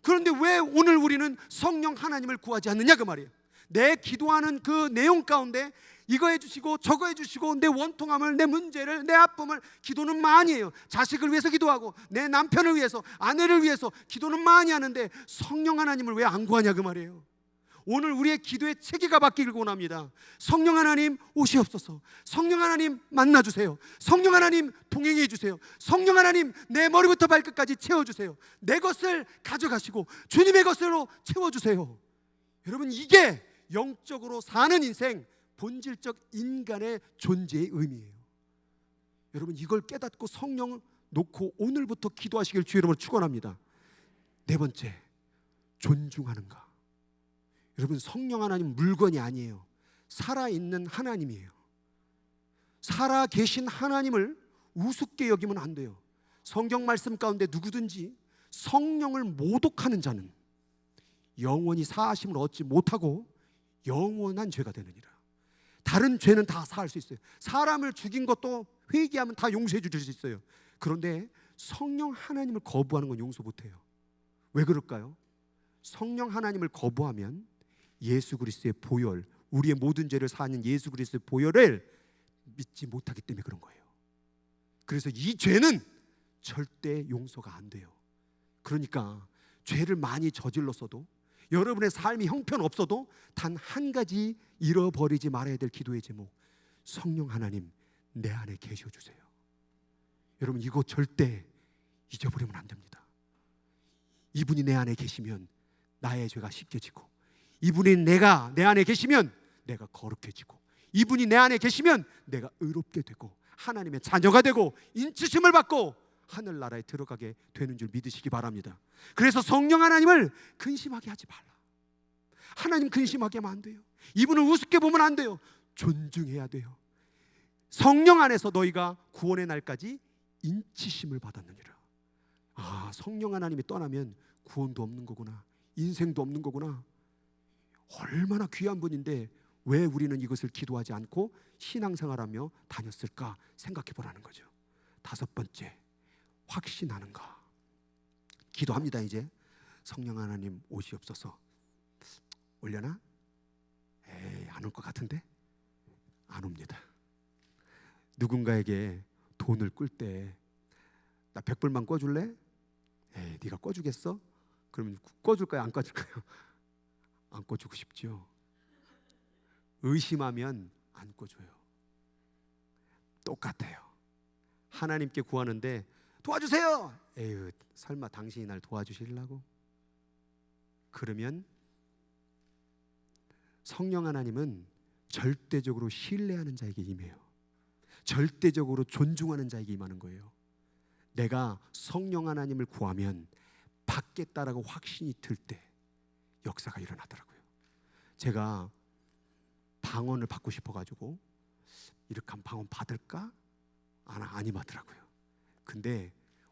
그런데 왜 오늘 우리는 성령 하나님을 구하지 않느냐 그 말이에요. 내 기도하는 그 내용 가운데 이거 해주시고 저거 해주시고 내 원통함을, 내 문제를, 내 아픔을, 기도는 많이 해요. 자식을 위해서 기도하고 내 남편을 위해서, 아내를 위해서 기도는 많이 하는데 성령 하나님을 왜 안 구하냐 그 말이에요. 오늘 우리의 기도의 체계가 바뀌길 원합니다. 성령 하나님 오시옵소서. 성령 하나님 만나주세요. 성령 하나님 동행해 주세요. 성령 하나님 내 머리부터 발끝까지 채워주세요. 내 것을 가져가시고 주님의 것으로 채워주세요. 여러분, 이게 영적으로 사는 인생, 본질적 인간의 존재의 의미예요. 여러분, 이걸 깨닫고 성령을 놓고 오늘부터 기도하시길 주의 이름으로 축원합니다. 네 번째, 존중하는가. 여러분, 성령 하나님 물건이 아니에요. 살아있는 하나님이에요. 살아계신 하나님을 우습게 여기면 안 돼요. 성경 말씀 가운데 누구든지 성령을 모독하는 자는 영원히 사하심을 얻지 못하고 영원한 죄가 되느니라. 다른 죄는 다 사할 수 있어요. 사람을 죽인 것도 회개하면 다 용서해 주실 수 있어요. 그런데 성령 하나님을 거부하는 건 용서 못해요. 왜 그럴까요? 성령 하나님을 거부하면 예수 그리스도의 보혈, 우리의 모든 죄를 사하는 예수 그리스도의 보혈을 믿지 못하기 때문에 그런 거예요. 그래서 이 죄는 절대 용서가 안 돼요. 그러니까 죄를 많이 저질렀어도, 여러분의 삶이 형편없어도 단 한 가지 잃어버리지 말아야 될 기도의 제목, 성령 하나님 내 안에 계셔주세요. 여러분, 이거 절대 잊어버리면 안 됩니다. 이분이 내 안에 계시면 나의 죄가 씻겨지고, 이분이 내 안에 계시면 내가 거룩해지고, 이분이 내 안에 계시면 내가 의롭게 되고 하나님의 자녀가 되고 인치심을 받고 하늘나라에 들어가게 되는 줄 믿으시기 바랍니다. 그래서 성령 하나님을 근심하게 하지 말라. 하나님 근심하게 하면 안 돼요. 이분을 우습게 보면 안 돼요. 존중해야 돼요. 성령 안에서 너희가 구원의 날까지 인치심을 받았느니라. 아, 성령 하나님이 떠나면 구원도 없는 거구나, 인생도 없는 거구나. 얼마나 귀한 분인데 왜 우리는 이것을 기도하지 않고 신앙생활하며 다녔을까 생각해 보라는 거죠. 다섯 번째, 확신하는가. 기도합니다. 이제 성령 하나님 오시옵소서. 올려나? 안 올 것 같은데? 안 옵니다. 누군가에게 돈을 꿀 때 나 100불만 꿔줄래? 네가 꿔주겠어? 그러면 꿔줄까요? 안 꿔줄까요? 안 꿔주고 싶죠. 의심하면 안 꿔줘요. 똑같아요. 하나님께 구하는데 도와주세요. 에휴, 설마 당신이 날 도와주시려고? 그러면 성령 하나님은 절대적으로 신뢰하는 자에게 임해요. 절대적으로 존중하는 자에게 임하는 거예요. 내가 성령 하나님을 구하면 받겠다라고 확신이 들 때 역사가 일어나더라고요. 제가 방언을 받고 싶어가지고 이렇게 하면 방언 받을까? 안 임하더라고요. 근데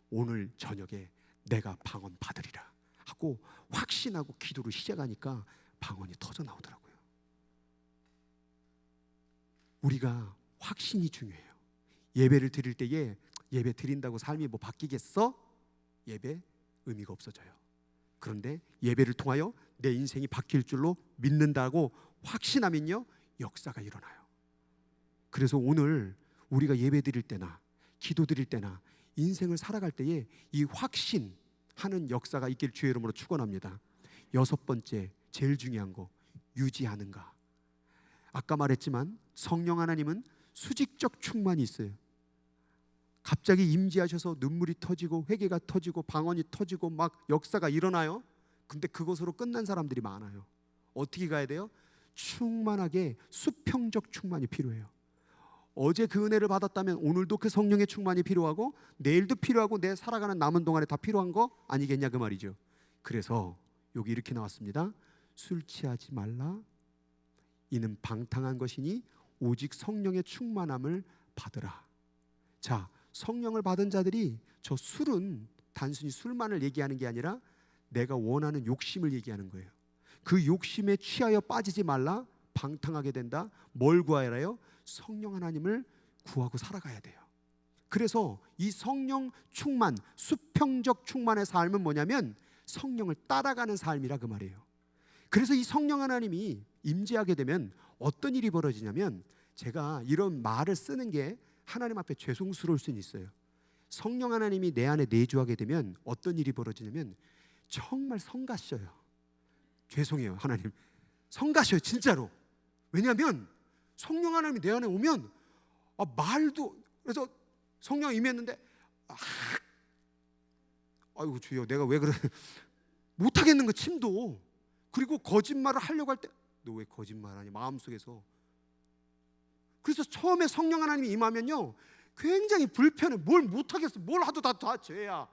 오늘 저녁에 내가 방언 받으리라 하고 확신하고 기도를 시작하니까 방언이 터져 나오더라고요. 우리가 확신이 중요해요. 예배를 드릴 때에 예배 드린다고 삶이 뭐 바뀌겠어? 예배 의미가 없어져요. 그런데 예배를 통하여 내 인생이 바뀔 줄로 믿는다고 확신하면요, 역사가 일어나요. 그래서 오늘 우리가 예배 드릴 때나 기도 드릴 때나 인생을 살아갈 때에 이 확신하는 역사가 있길 주의 이름으로 축원합니다. 6번째, 제일 중요한 거, 유지하는가. 아까 말했지만 성령 하나님은 수직적 충만이 있어요. 갑자기 임재하셔서 눈물이 터지고 회개가 터지고 방언이 터지고 막 역사가 일어나요. 근데 그것으로 끝난 사람들이 많아요. 어떻게 가야 돼요? 충만하게 수평적 충만이 필요해요. 어제 그 은혜를 받았다면 오늘도 그 성령의 충만이 필요하고 내일도 필요하고 내 살아가는 남은 동안에 다 필요한 거 아니겠냐 그 말이죠. 그래서 여기 이렇게 나왔습니다. 술 취하지 말라. 이는 방탕한 것이니 오직 성령의 충만함을 받으라. 자, 성령을 받은 자들이 저 술은 단순히 술만을 얘기하는 게 아니라 내가 원하는 욕심을 얘기하는 거예요. 그 욕심에 취하여 빠지지 말라. 방탕하게 된다. 뭘 구하라요? 성령 하나님을 구하고 살아가야 돼요. 그래서 이 성령 충만, 수평적 충만의 삶은 뭐냐면 성령을 따라가는 삶이라 그 말이에요. 그래서 이 성령 하나님이 임재하게 되면 어떤 일이 벌어지냐면, 제가 이런 말을 쓰는 게 하나님 앞에 죄송스러울 수는 있어요. 성령 하나님이 내 안에 내주하게 되면 어떤 일이 벌어지냐면 정말 성가셔요. 죄송해요 하나님, 성가셔요 진짜로. 왜냐하면 성령 하나님이 내 안에 오면 말도, 그래서 성령 임했는데 아이고 주여 내가 왜 그래 못하겠는 거 침도. 그리고 거짓말을 하려고 할 때 너 왜 거짓말하니 마음속에서. 그래서 처음에 성령 하나님이 임하면요 굉장히 불편해. 뭘 못하겠어. 뭘 하도 다 죄야.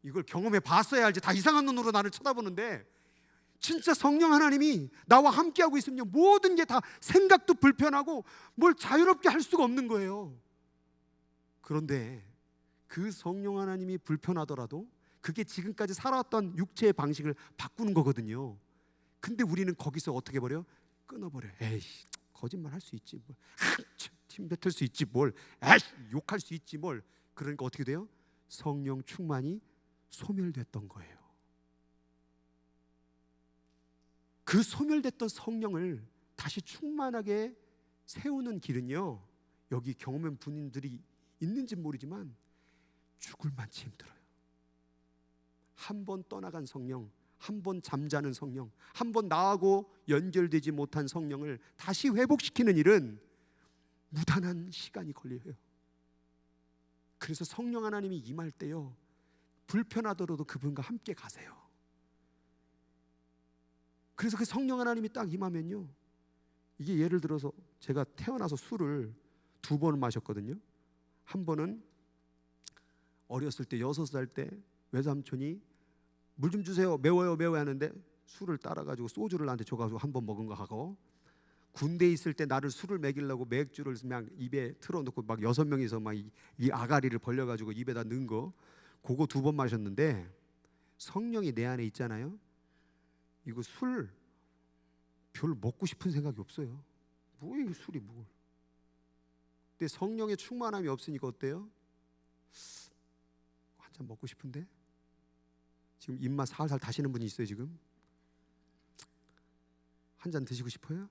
이걸 경험해 봤어야 알지. 다 이상한 눈으로 나를 쳐다보는데 진짜 성령 하나님이 나와 함께하고 있으면 모든 게 다 생각도 불편하고 뭘 자유롭게 할 수가 없는 거예요. 그런데 그 성령 하나님이 불편하더라도 그게 지금까지 살아왔던 육체의 방식을 바꾸는 거거든요. 근데 우리는 거기서 어떻게 버려? 끊어버려. 에이 거짓말 할 수 있지 뭘. 팀 뱉을 수 있지 뭘. 에이 욕할 수 있지 뭘. 그러니까 어떻게 돼요? 성령 충만이 소멸됐던 거예요. 그 소멸됐던 성령을 다시 충만하게 세우는 길은요, 여기 경험한 분들이 있는지 모르지만 죽을 만치 힘들어요. 한 번 떠나간 성령, 한 번 잠자는 성령, 한 번 나하고 연결되지 못한 성령을 다시 회복시키는 일은 무단한 시간이 걸려요. 그래서 성령 하나님이 임할 때요 불편하더라도 그분과 함께 가세요. 그래서 그 성령 하나님이 딱 임하면요, 이게 예를 들어서 제가 태어나서 술을 2번 마셨거든요. 한 번은 어렸을 때 6살 때 외삼촌이 물 좀 주세요 매워요 하는데 술을 따라가지고 소주를 나한테 줘가지고 한 번 먹은 거 하고, 군대에 있을 때 나를 술을 먹이려고 맥주를 그냥 입에 틀어놓고 막 6명이서 막 이 아가리를 벌려가지고 입에다 넣은 거, 그거 2번 마셨는데 성령이 내 안에 있잖아요. 이거 술 별로 먹고 싶은 생각이 없어요. 뭐야 이 술이 뭘. 근데 성령의 충만함이 없으니까 어때요? 한 잔 먹고 싶은데 지금 입맛 살살 다시는 분이 있어요. 지금 한 잔 드시고 싶어요?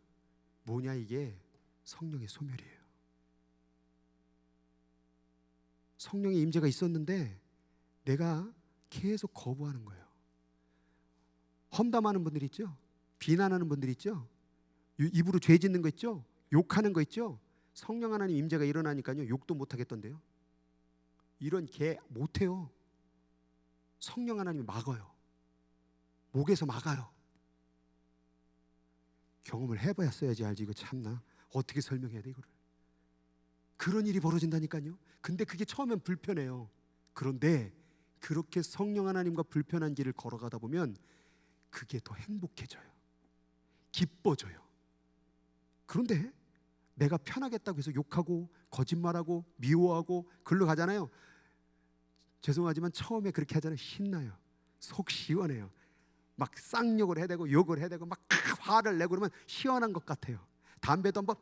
뭐냐 이게 성령의 소멸이에요. 성령의 임재가 있었는데 내가 계속 거부하는 거예요. 험담하는 분들 있죠? 비난하는 분들 있죠? 입으로 죄 짓는 거 있죠? 욕하는 거 있죠? 성령 하나님 임재가 일어나니까요 욕도 못 하겠던데요. 이런 개 못해요. 성령 하나님이 막아요. 목에서 막아요. 경험을 해봐야지 알지. 이거 참나 어떻게 설명해야 돼 이거를. 그런 일이 벌어진다니까요. 근데 그게 처음엔 불편해요. 그런데 그렇게 성령 하나님과 불편한 길을 걸어가다 보면 그게 더 행복해져요. 기뻐져요. 그런데 내가 편하겠다고 해서 욕하고 거짓말하고 미워하고 글로 가잖아요. 죄송하지만 처음에 그렇게 하잖아요. 신나요. 속 시원해요. 막 쌍욕을 해대고 욕을 해대고 막 화를 내고 그러면 시원한 것 같아요. 담배도 한번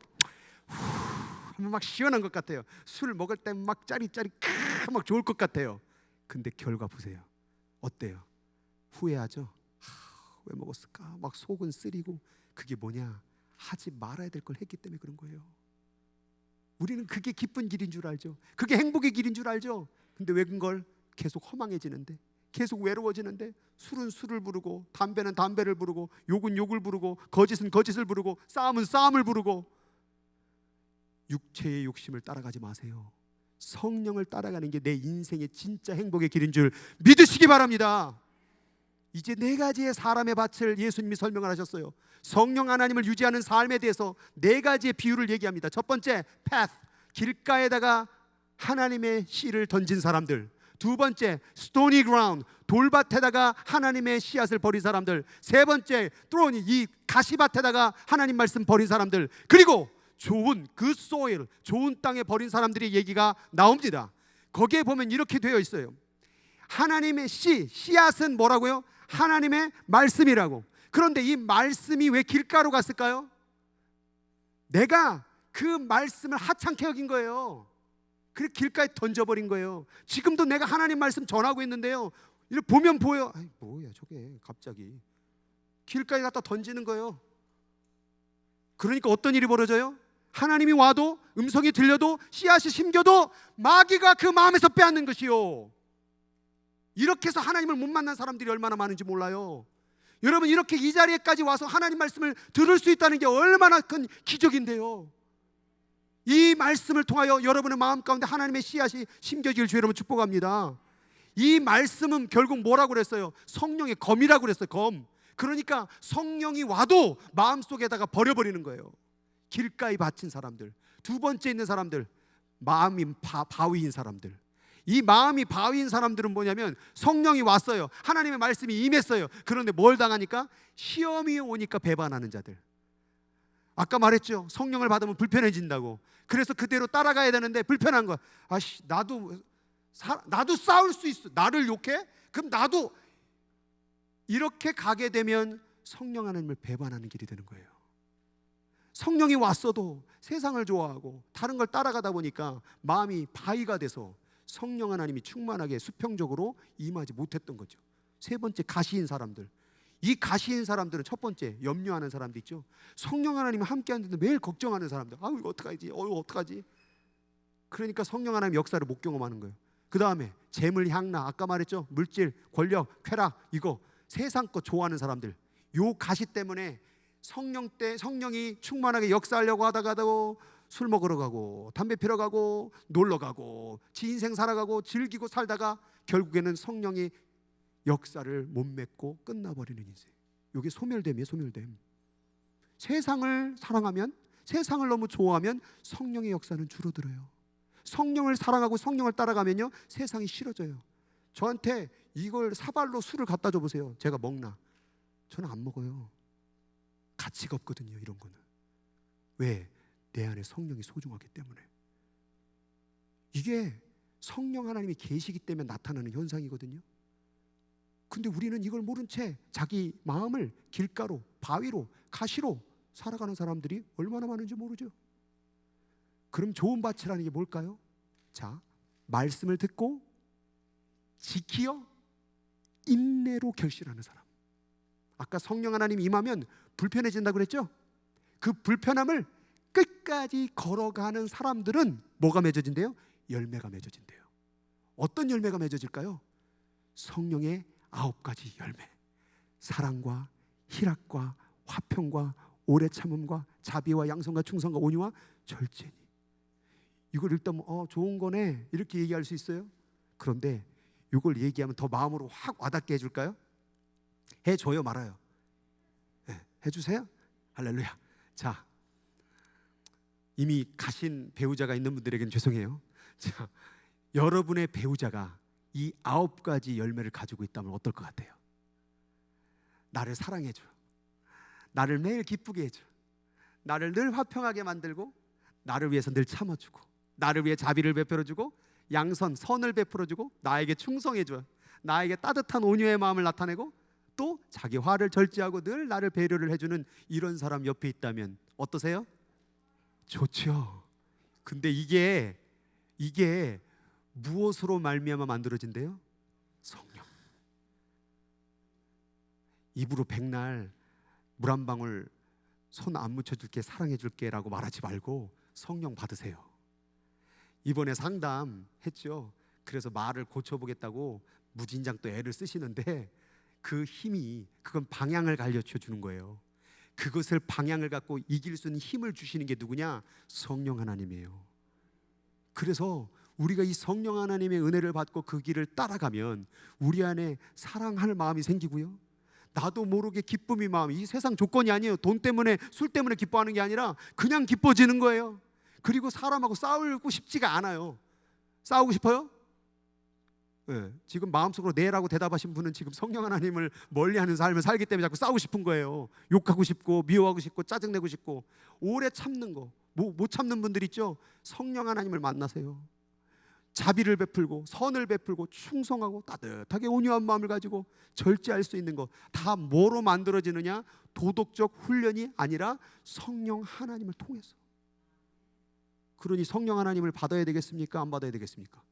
하면 막 시원한 것 같아요. 술 먹을 때 막 짜릿짜릿 막 좋을 것 같아요. 근데 결과 보세요. 어때요? 후회하죠? 왜 먹었을까? 막 속은 쓰리고. 그게 뭐냐? 하지 말아야 될 걸 했기 때문에 그런 거예요. 우리는 그게 기쁜 길인 줄 알죠. 그게 행복의 길인 줄 알죠. 근데 왜 그걸 계속 허망해지는데, 계속 외로워지는데, 술은 술을 부르고, 담배는 담배를 부르고, 욕은 욕을 부르고, 거짓은 거짓을 부르고, 싸움은 싸움을 부르고. 육체의 욕심을 따라가지 마세요. 성령을 따라가는 게 내 인생의 진짜 행복의 길인 줄 믿으시기 바랍니다. 이제 네 가지의 사람의 밭을 예수님이 설명을 하셨어요. 성령 하나님을 유지하는 삶에 대해서 네 가지의 비유를 얘기합니다. 첫 번째, path, 길가에다가 하나님의 씨를 던진 사람들. 두 번째, stony ground, 돌밭에다가 하나님의 씨앗을 버린 사람들. 세 번째, thorny, 이 가시밭에다가 하나님 말씀 버린 사람들. 그리고 좋은 그 soil, 좋은 땅에 버린 사람들의 얘기가 나옵니다. 거기에 보면 이렇게 되어 있어요. 하나님의 씨앗은 뭐라고요? 하나님의 말씀이라고. 그런데 이 말씀이 왜 길가로 갔을까요? 내가 그 말씀을 하찮게 여긴 거예요. 그래서 길가에 던져버린 거예요. 지금도 내가 하나님 말씀 전하고 있는데요, 이렇게 보면 보여. 아이, 뭐야 저게 갑자기 길가에 갖다 던지는 거예요. 그러니까 어떤 일이 벌어져요? 하나님이 와도, 음성이 들려도, 씨앗이 심겨도 마귀가 그 마음에서 빼앗는 것이요. 이렇게 해서 하나님을 못 만난 사람들이 얼마나 많은지 몰라요. 여러분, 이렇게 이 자리에까지 와서 하나님 말씀을 들을 수 있다는 게 얼마나 큰 기적인데요. 이 말씀을 통하여 여러분의 마음 가운데 하나님의 씨앗이 심겨질 주 여러분 축복합니다. 이 말씀은 결국 뭐라고 그랬어요? 성령의 검이라고 그랬어요. 검. 그러니까 성령이 와도 마음속에다가 버려버리는 거예요. 길가에 바친 사람들. 두 번째 있는 사람들, 마음이 바위인 사람들. 이 마음이 바위인 사람들은 뭐냐면, 성령이 왔어요. 하나님의 말씀이 임했어요. 그런데 뭘 당하니까? 시험이 오니까 배반하는 자들. 아까 말했죠. 성령을 받으면 불편해진다고. 그래서 그대로 따라가야 되는데 불편한 거야. 아씨, 나도 싸울 수 있어. 나를 욕해? 그럼 나도. 이렇게 가게 되면 성령 하나님을 배반하는 길이 되는 거예요. 성령이 왔어도 세상을 좋아하고 다른 걸 따라가다 보니까 마음이 바위가 돼서 성령 하나님이 충만하게 수평적으로 임하지 못했던 거죠. 세 번째, 가시인 사람들. 이 가시인 사람들은 첫 번째, 염려하는 사람들 있죠. 성령 하나님이 함께 하는데 매일 걱정하는 사람들. 아유, 어떡하지? 어떡하지? 그러니까 성령 하나님 역사를 못 경험하는 거예요. 그 다음에 재물, 향락, 아까 말했죠. 물질, 권력, 쾌락, 이거 세상 거 좋아하는 사람들. 요 가시 때문에 성령이 충만하게 역사하려고 하다가도 술 먹으러 가고, 담배 피러 가고, 놀러 가고, 지 인생 살아가고, 즐기고 살다가 결국에는 성령이 역사를 못 맺고 끝나버리는 인생. 이게 소멸됨이에요. 소멸됨. 세상을 사랑하면, 세상을 너무 좋아하면 성령의 역사는 줄어들어요. 성령을 사랑하고 성령을 따라가면요, 세상이 싫어져요. 저한테 이걸 사발로 술을 갖다 줘 보세요. 제가 먹나? 저는 안 먹어요. 가치가 없거든요. 이런 거는. 왜? 내 안에 성령이 소중하기 때문에. 이게 성령 하나님이 계시기 때문에 나타나는 현상이거든요. 근데 우리는 이걸 모른 채 자기 마음을 길가로, 바위로, 가시로 살아가는 사람들이 얼마나 많은지 모르죠. 그럼 좋은 밭이라는 게 뭘까요? 자, 말씀을 듣고 지키어 인내로 결실하는 사람. 아까 성령 하나님 임하면 불편해진다고 그랬죠? 그 불편함을 끝까지 걸어가는 사람들은 뭐가 맺어진대요? 열매가 맺어진대요. 어떤 열매가 맺어질까요? 성령의 9가지 열매. 사랑과 희락과 화평과 오래 참음과 자비와 양선과 충성과 온유와 절제니. 이걸 읽다 보면 좋은 거네 이렇게 얘기할 수 있어요. 그런데 이걸 얘기하면 더 마음으로 확 와닿게 해줄까요? 해줘요 말아요? 네, 해주세요. 할렐루야. 자, 이미 가신 배우자가 있는 분들에게는 죄송해요. 자, 여러분의 배우자가 이 9가지 열매를 가지고 있다면 어떨 것 같아요? 나를 사랑해줘, 나를 매일 기쁘게 해줘, 나를 늘 화평하게 만들고, 나를 위해서 늘 참아주고, 나를 위해 자비를 베풀어주고, 양선, 선을 베풀어주고, 나에게 충성해줘요. 나에게 따뜻한 온유의 마음을 나타내고, 또 자기 화를 절제하고 늘 나를 배려를 해주는 이런 사람 옆에 있다면 어떠세요? 좋죠. 근데 이게 무엇으로 말미암아 만들어진대요? 성령. 입으로 백날 물 한 방울 손 안 묻혀줄게, 사랑해줄게 라고 말하지 말고 성령 받으세요. 이번에 상담했죠. 그래서 말을 고쳐보겠다고 무진장 또 애를 쓰시는데, 그 힘이, 그건 방향을 가르쳐 주는 거예요. 그것을 방향을 갖고 이길 수 있는 힘을 주시는 게 누구냐? 성령 하나님이에요. 그래서 우리가 이 성령 하나님의 은혜를 받고 그 길을 따라가면 우리 안에 사랑할 마음이 생기고요, 나도 모르게 기쁨이 마음, 이 세상 조건이 아니에요. 돈 때문에, 술 때문에 기뻐하는 게 아니라 그냥 기뻐지는 거예요. 그리고 사람하고 싸우고 싶지가 않아요. 싸우고 싶어요? 네. 지금 마음속으로 네라고 대답하신 분은 지금 성령 하나님을 멀리하는 삶을 살기 때문에 자꾸 싸우고 싶은 거예요. 욕하고 싶고, 미워하고 싶고, 짜증내고 싶고. 오래 참는 거, 못 참는 분들 있죠? 성령 하나님을 만나세요. 자비를 베풀고, 선을 베풀고, 충성하고, 따뜻하게 온유한 마음을 가지고 절제할 수 있는 거, 다 뭐로 만들어지느냐? 도덕적 훈련이 아니라 성령 하나님을 통해서. 그러니 성령 하나님을 받아야 되겠습니까? 안 받아야 되겠습니까?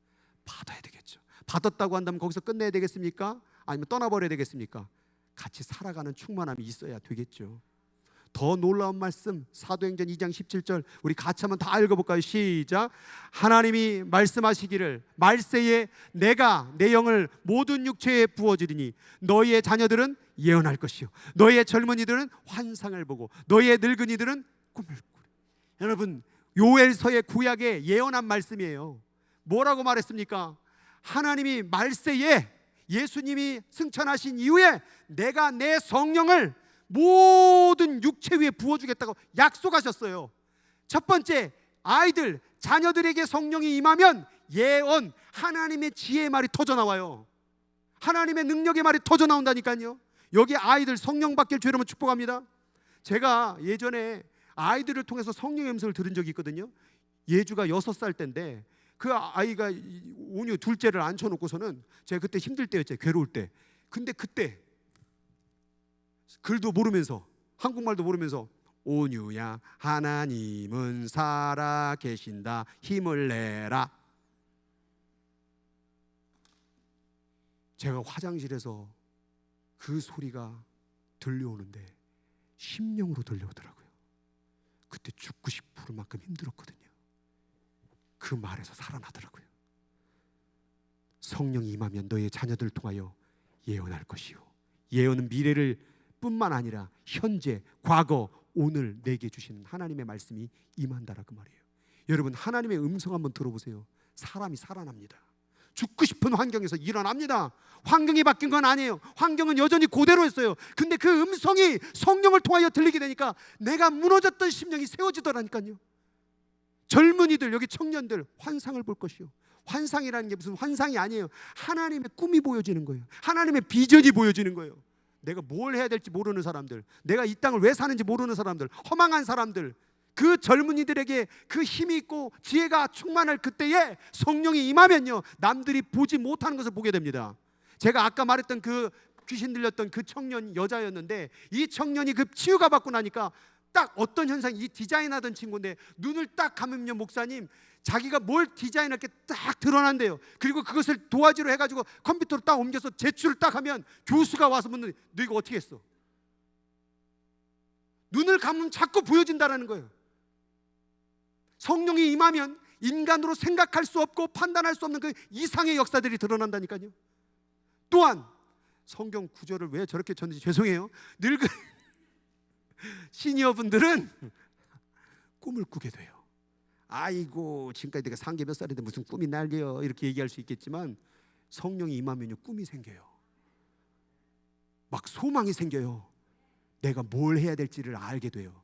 받아야 되겠죠. 받았다고 한다면 거기서 끝내야 되겠습니까? 아니면 떠나버려야 되겠습니까? 같이 살아가는 충만함이 있어야 되겠죠. 더 놀라운 말씀, 사도행전 2장 17절 우리 같이 한번 다 읽어볼까요? 시작. 하나님이 말씀하시기를 말세에 내가 내 영을 모든 육체에 부어주리니 너희의 자녀들은 예언할 것이요 너희의 젊은이들은 환상을 보고 너희의 늙은이들은 꿈을 꾸리. 여러분, 요엘서의 구약에 예언한 말씀이에요. 뭐라고 말했습니까? 하나님이 말세에 예수님이 승천하신 이후에 내가 내 성령을 모든 육체 위에 부어주겠다고 약속하셨어요. 첫 번째, 아이들, 자녀들에게 성령이 임하면 예언, 하나님의 지혜의 말이 터져나와요. 하나님의 능력의 말이 터져나온다니까요. 여기 아이들 성령 받길 주 이름으로 축복합니다. 제가 예전에 아이들을 통해서 성령의 음성을 들은 적이 있거든요. 예주가 6살 때인데 그 아이가 온유 둘째를 앉혀놓고서는, 제가 그때 힘들 때였죠, 괴로울 때. 근데 그때 글도 모르면서, 한국말도 모르면서 온유야 하나님은 살아 계신다 힘을 내라. 제가 화장실에서 그 소리가 들려오는데 심령으로 들려오더라고요. 그때 죽고 싶을 만큼 힘들었거든요. 그 말에서 살아나더라고요. 성령이 임하면 너의 자녀들을 통하여 예언할 것이요. 예언은 미래를 뿐만 아니라 현재, 과거, 오늘 내게 주신 하나님의 말씀이 임한다라고 말이에요. 여러분, 하나님의 음성 한번 들어보세요. 사람이 살아납니다. 죽고 싶은 환경에서 일어납니다. 환경이 바뀐 건 아니에요. 환경은 여전히 그대로였어요. 근데 그 음성이 성령을 통하여 들리게 되니까 내가 무너졌던 심령이 세워지더라니까요. 젊은이들, 여기 청년들, 환상을 볼 것이요. 환상이라는 게 무슨 환상이 아니에요. 하나님의 꿈이 보여지는 거예요. 하나님의 비전이 보여지는 거예요. 내가 뭘 해야 될지 모르는 사람들, 내가 이 땅을 왜 사는지 모르는 사람들, 허망한 사람들, 그 젊은이들에게 그 힘이 있고 지혜가 충만할 그때에 성령이 임하면요, 남들이 보지 못하는 것을 보게 됩니다. 제가 아까 말했던 그 귀신 들렸던 그 청년 여자였는데, 이 청년이 그 치유가 받고 나니까 딱 어떤 현상이, 이 디자인하던 친구인데 눈을 딱 감으면 목사님, 자기가 뭘 디자인할 게 딱 드러난대요. 그리고 그것을 도화지로 해가지고 컴퓨터로 딱 옮겨서 제출을 딱 하면 교수가 와서 묻는, 너 이거 어떻게 했어? 눈을 감으면 자꾸 보여진다라는 거예요. 성령이 임하면 인간으로 생각할 수 없고 판단할 수 없는 그 이상의 역사들이 드러난다니까요. 또한 성경 구절을 왜 저렇게 쳤는지 죄송해요. 늙은 시니어분들은 꿈을 꾸게 돼요. 아이고, 지금까지 내가 산 게 몇 살인데 무슨 꿈이 날게요, 이렇게 얘기할 수 있겠지만 성령이 임하면요, 꿈이 생겨요. 막 소망이 생겨요. 내가 뭘 해야 될지를 알게 돼요.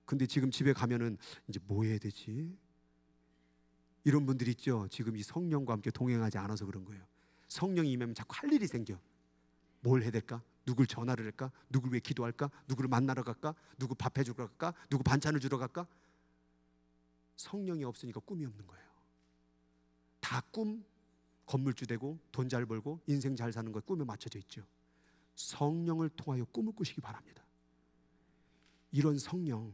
근데 지금 집에 가면은 이제 뭐 해야 되지? 이런 분들 있죠. 지금 이 성령과 함께 동행하지 않아서 그런 거예요. 성령이 임하면 자꾸 할 일이 생겨. 뭘 해야 될까? 누굴 전화를 할까? 누굴 위해 기도할까? 누구를 만나러 갈까? 누구 밥 해주러 갈까? 누구 반찬을 주러 갈까? 성령이 없으니까 꿈이 없는 거예요. 다 꿈, 건물주 되고 돈 잘 벌고 인생 잘 사는 것 꿈에 맞춰져 있죠. 성령을 통하여 꿈을 꾸시기 바랍니다. 이런 성령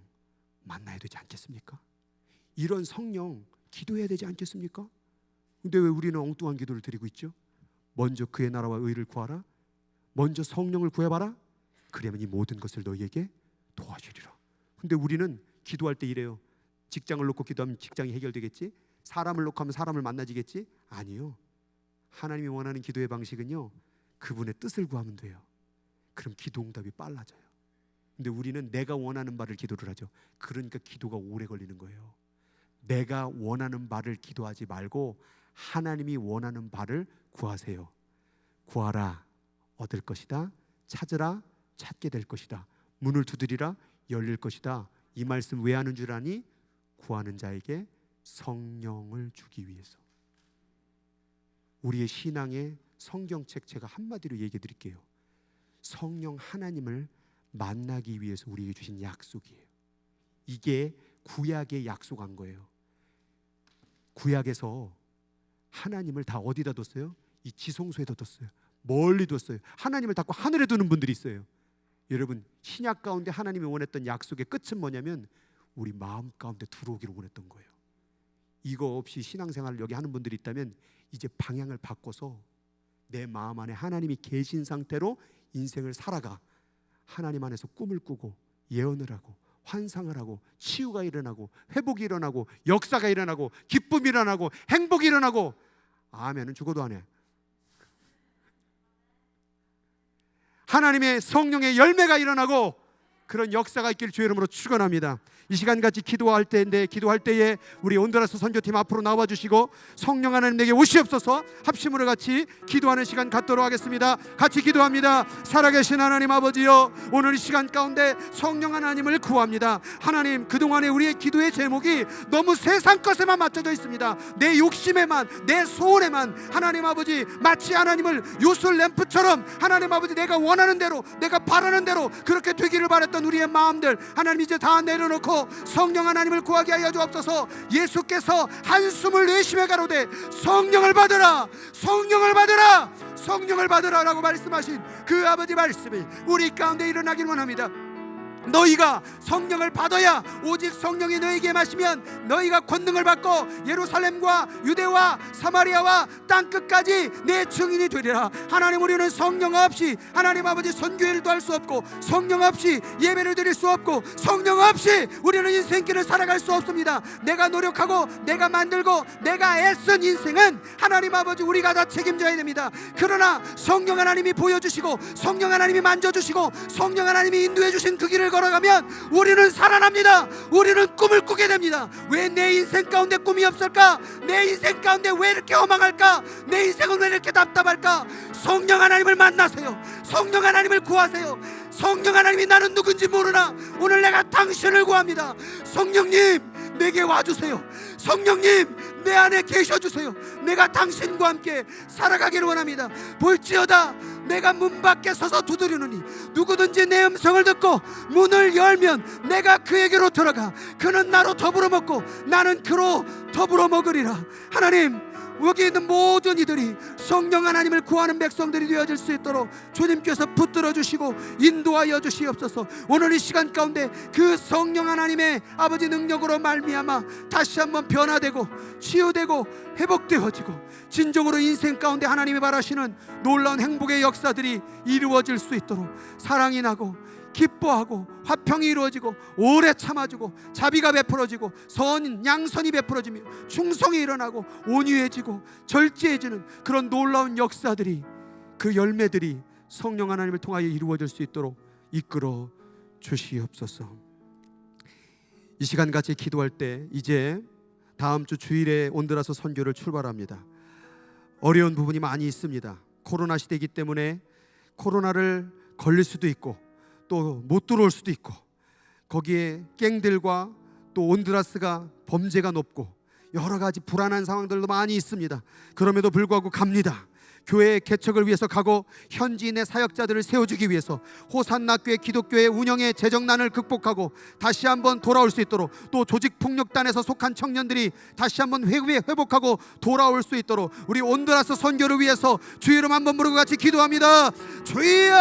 만나야 되지 않겠습니까? 이런 성령 기도해야 되지 않겠습니까? 근데 왜 우리는 엉뚱한 기도를 드리고 있죠? 먼저 그의 나라와 의를 구하라. 먼저 성령을 구해봐라. 그러면 이 모든 것을 너희에게 도와주리라. 근데 우리는 기도할 때 이래요. 직장을 놓고 기도하면 직장이 해결되겠지? 사람을 놓고 하면 사람을 만나지겠지? 아니요. 하나님이 원하는 기도의 방식은요, 그분의 뜻을 구하면 돼요. 그럼 기도 응답이 빨라져요. 근데 우리는 내가 원하는 바를 기도를 하죠. 그러니까 기도가 오래 걸리는 거예요. 내가 원하는 바를 기도하지 말고 하나님이 원하는 바를 구하세요. 구하라 얻을 것이다. 찾으라 찾게 될 것이다. 문을 두드리라 열릴 것이다. 이 말씀 왜 하는 줄 아니? 구하는 자에게 성령을 주기 위해서. 우리의 신앙의 성경책 제가 한마디로 얘기해 드릴게요. 성령 하나님을 만나기 위해서 우리에게 주신 약속이에요. 이게 구약의 약속한 거예요. 구약에서 하나님을 다 어디다 뒀어요? 이 지성소에다 뒀어요. 멀리 뒀어요. 하나님을 닫고 하늘에 두는 분들이 있어요. 여러분, 신약 가운데 하나님이 원했던 약속의 끝은 뭐냐면 우리 마음 가운데 들어오기를 원했던 거예요. 이거 없이 신앙생활을 여기 하는 분들이 있다면 이제 방향을 바꿔서 내 마음 안에 하나님이 계신 상태로 인생을 살아가. 하나님 안에서 꿈을 꾸고 예언을 하고 환상을 하고 치유가 일어나고 회복이 일어나고 역사가 일어나고 기쁨이 일어나고 행복이 일어나고. 아멘은 죽어도 안 해. 하나님의 성령의 열매가 일어나고 그런 역사가 있기를 주의 이름으로 축원합니다. 이 시간같이 기도할 때인데, 기도할 때에 우리 온두라스 선교팀 앞으로 나와 주시고 성령 하나님 내게 오시옵소서. 합심으로 같이 기도하는 시간 갖도록 하겠습니다. 같이 기도합니다. 살아계신 하나님 아버지여, 오늘 이 시간 가운데 성령 하나님을 구합니다. 하나님, 그동안에 우리의 기도의 제목이 너무 세상 것에만 맞춰져 있습니다. 내 욕심에만, 내 소원에만. 하나님 아버지, 마치 하나님을 요술 램프처럼 하나님 아버지 내가 원하는 대로, 내가 바라는 대로 그렇게 되기를 바랬던 우리의 마음들 하나님 이제 다 내려놓고 성령 하나님을 구하게 하여 주옵소서. 예수께서 한숨을 내쉬며 가로되 성령을 받으라, 성령을 받으라, 성령을 받으라 라고 말씀하신 그 아버지 말씀이 우리 가운데 일어나길 원합니다. 너희가 성령을 받아야, 오직 성령이 너희에게 마시면 너희가 권능을 받고 예루살렘과 유대와 사마리아와 땅끝까지 내 증인이 되리라. 하나님, 우리는 성령 없이 하나님 아버지 선교일도 할 수 없고, 성령 없이 예배를 드릴 수 없고, 성령 없이 우리는 인생길을 살아갈 수 없습니다. 내가 노력하고 내가 만들고 내가 애쓴 인생은 하나님 아버지 우리가 다 책임져야 됩니다. 그러나 성령 하나님이 보여주시고 성령 하나님이 만져주시고 성령 하나님이 인도해 주신 그 길을 걸어가면 우리는 살아납니다. 우리는 꿈을 꾸게 됩니다. 왜 내 인생 가운데 꿈이 없을까? 내 인생 가운데 왜 이렇게 허망할까? 내 인생은 왜 이렇게 답답할까? 성령 하나님을 만나세요. 성령 하나님을 구하세요. 성령 하나님이 나는 누군지 모르나 오늘 내가 당신을 구합니다. 성령님, 내게 와주세요. 성령님, 내 안에 계셔주세요. 내가 당신과 함께 살아가기를 원합니다. 볼지어다 내가 문 밖에 서서 두드리노니 누구든지 내 음성을 듣고 문을 열면 내가 그에게로 들어가 그는 나로 더불어 먹고 나는 그로 더불어 먹으리라. 하나님, 여기 있는 모든 이들이 성령 하나님을 구하는 백성들이 되어질 수 있도록 주님께서 붙들어 주시고 인도하여 주시옵소서. 오늘 이 시간 가운데 그 성령 하나님의 아버지 능력으로 말미암아 다시 한번 변화되고 치유되고 회복되어지고 진정으로 인생 가운데 하나님이 바라시는 놀라운 행복의 역사들이 이루어질 수 있도록 사랑이 나고 기뻐하고 화평이 이루어지고 오래 참아주고 자비가 베풀어지고 양선이 베풀어지며 충성이 일어나고 온유해지고 절제해지는 그런 놀라운 역사들이, 그 열매들이 성령 하나님을 통하여 이루어질 수 있도록 이끌어 주시옵소서. 이 시간 같이 기도할 때 이제 다음 주 주일에 온두라스 선교를 출발합니다. 어려운 부분이 많이 있습니다. 코로나 시대이기 때문에 코로나를 걸릴 수도 있고 또 못 들어올 수도 있고, 거기에 갱들과 또 온두라스가 범죄가 높고 여러 가지 불안한 상황들도 많이 있습니다. 그럼에도 불구하고 갑니다. 교회의 개척을 위해서 가고 현지인의 사역자들을 세워주기 위해서 호산나 교회 기독교의 운영의 재정난을 극복하고 다시 한번 돌아올 수 있도록, 또 조직폭력단에서 속한 청년들이 다시 한번 회복하고 돌아올 수 있도록 우리 온두라스 선교를 위해서 주의 이름 한번 부르고 같이 기도합니다. 주여!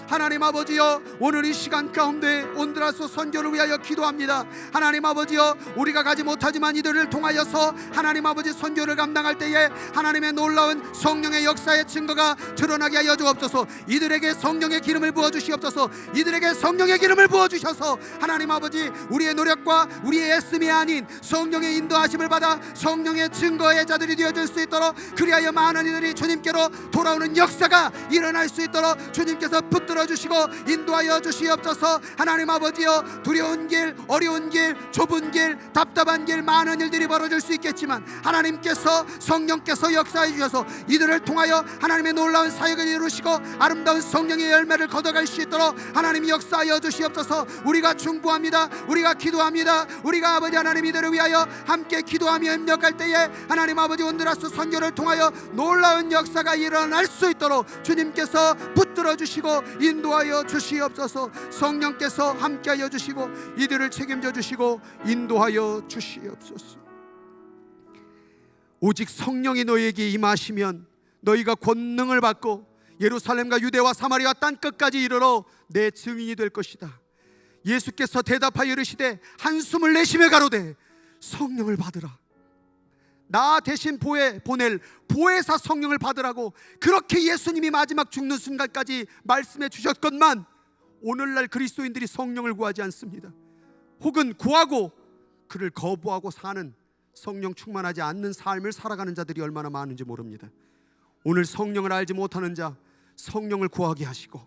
하나님 아버지여, 오늘 이 시간 가운데 온두라스 선교를 위하여 기도합니다. 하나님 아버지여, 우리가 가지 못하지만 이들을 통하여서 하나님 아버지 선교를 감당할 때에 하나님의 놀라운 성령의 역사의 증거가 드러나게 하여 주옵소서. 이들에게 성령의 기름을 부어주시옵소서. 이들에게 성령의 기름을 부어주셔서 하나님 아버지, 우리의 노력과 우리의 애씀이 아닌 성령의 인도하심을 받아 성령의 증거의 자들이 되어줄 수 있도록, 그리하여 많은 이들이 주님께로 돌아오는 역사가 일어날 수 있도록 주님께서 붙들어 주시고 인도하여 주시옵소서. 하나님 아버지여, 두려운 길, 어려운 길, 좁은 길, 답답한 길, 많은 일들이 벌어질 수 있겠지만 하나님께서, 성령께서 역사해 주셔서 이들을 통하여 하나님의 놀라운 사역을 이루시고 아름다운 성령의 열매를 거둬갈 수 있도록 하나님이 역사하여 주시옵소서. 우리가 중보합니다. 우리가 기도합니다. 우리가 아버지 하나님 이들을 위하여 함께 기도하며 협력할 때에 하나님 아버지 온두라스 선교를 통하여 놀라운 역사가 일어날 수 있도록 주님께서 붙들어 주시고 인도하여 주시옵소서. 성령께서 함께하여 주시고 이들을 책임져 주시고 인도하여 주시옵소서. 오직 성령이 너희에게 임하시면 너희가 권능을 받고 예루살렘과 유대와 사마리아 땅끝까지 이르러 내 증인이 될 것이다. 예수께서 대답하여 이르시되 한숨을 내쉬며 가로되 성령을 받으라. 나 대신 보낼 보혜사 성령을 받으라고 그렇게 예수님이 마지막 죽는 순간까지 말씀해 주셨건만 오늘날 그리스도인들이 성령을 구하지 않습니다. 혹은 구하고 그를 거부하고 사는, 성령 충만하지 않는 삶을 살아가는 자들이 얼마나 많은지 모릅니다. 오늘 성령을 알지 못하는 자 성령을 구하게 하시고,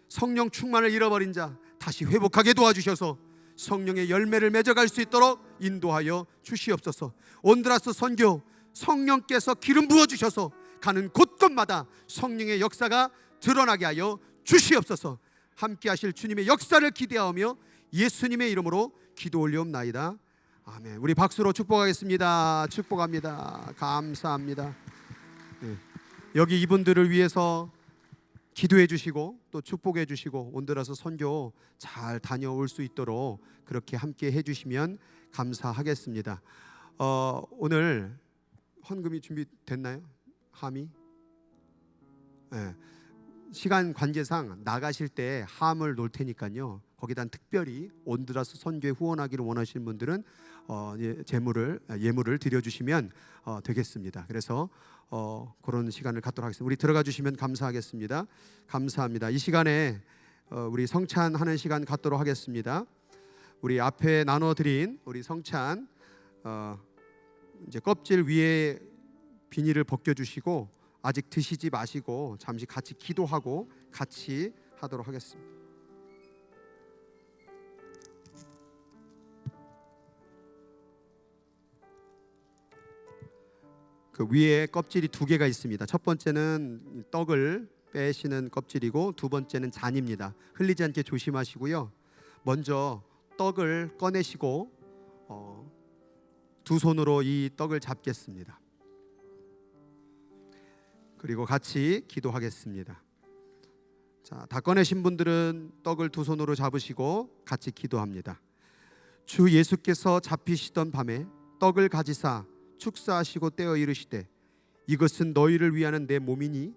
성령 충만을 잃어버린 자 다시 회복하게 도와주셔서 성령의 열매를 맺어갈 수 있도록 인도하여 주시옵소서. 온두라스 선교, 성령께서 기름 부어주셔서 가는 곳곳마다 성령의 역사가 드러나게 하여 주시옵소서. 함께 하실 주님의 역사를 기대하며 예수님의 이름으로 기도 올리옵나이다. 아멘. 우리 박수로 축복하겠습니다. 축복합니다. 감사합니다. 네. 여기 이분들을 위해서 기도해 주시고 또 축복해 주시고 온두라스 선교 잘 다녀올 수 있도록 그렇게 함께 해 주시면 감사하겠습니다. 오늘 헌금이 준비됐나요? 함이? 네. 시간 관계상 나가실 때 함을 놓을 테니까요. 거기다 특별히 온두라스 선교에 후원하기를 원하시는 분들은 예물을 드려주시면 되겠습니다. 그래서 그런 시간을 갖도록 하겠습니다. 우리 들어가 주시면 감사하겠습니다. 감사합니다. 이 시간에 우리 성찬하는 시간 갖도록 하겠습니다. 우리 앞에 나눠드린 우리 성찬 이제 껍질 위에 비닐을 벗겨주시고 아직 드시지 마시고 잠시 같이 기도하고 같이 하도록 하겠습니다. 그 위에 껍질이 두 개가 있습니다. 첫 번째는 떡을 빼시는 껍질이고 두 번째는 잔입니다. 흘리지 않게 조심하시고요. 먼저 떡을 꺼내시고 두 손으로 이 떡을 잡겠습니다. 그리고 같이 기도하겠습니다. 자, 다 꺼내신 분들은 떡을 두 손으로 잡으시고 같이 기도합니다. 주 예수께서 잡히시던 밤에 떡을 가지사 축사하시고 떼어 이르시되 이것은 너희를 위하는 내 몸이니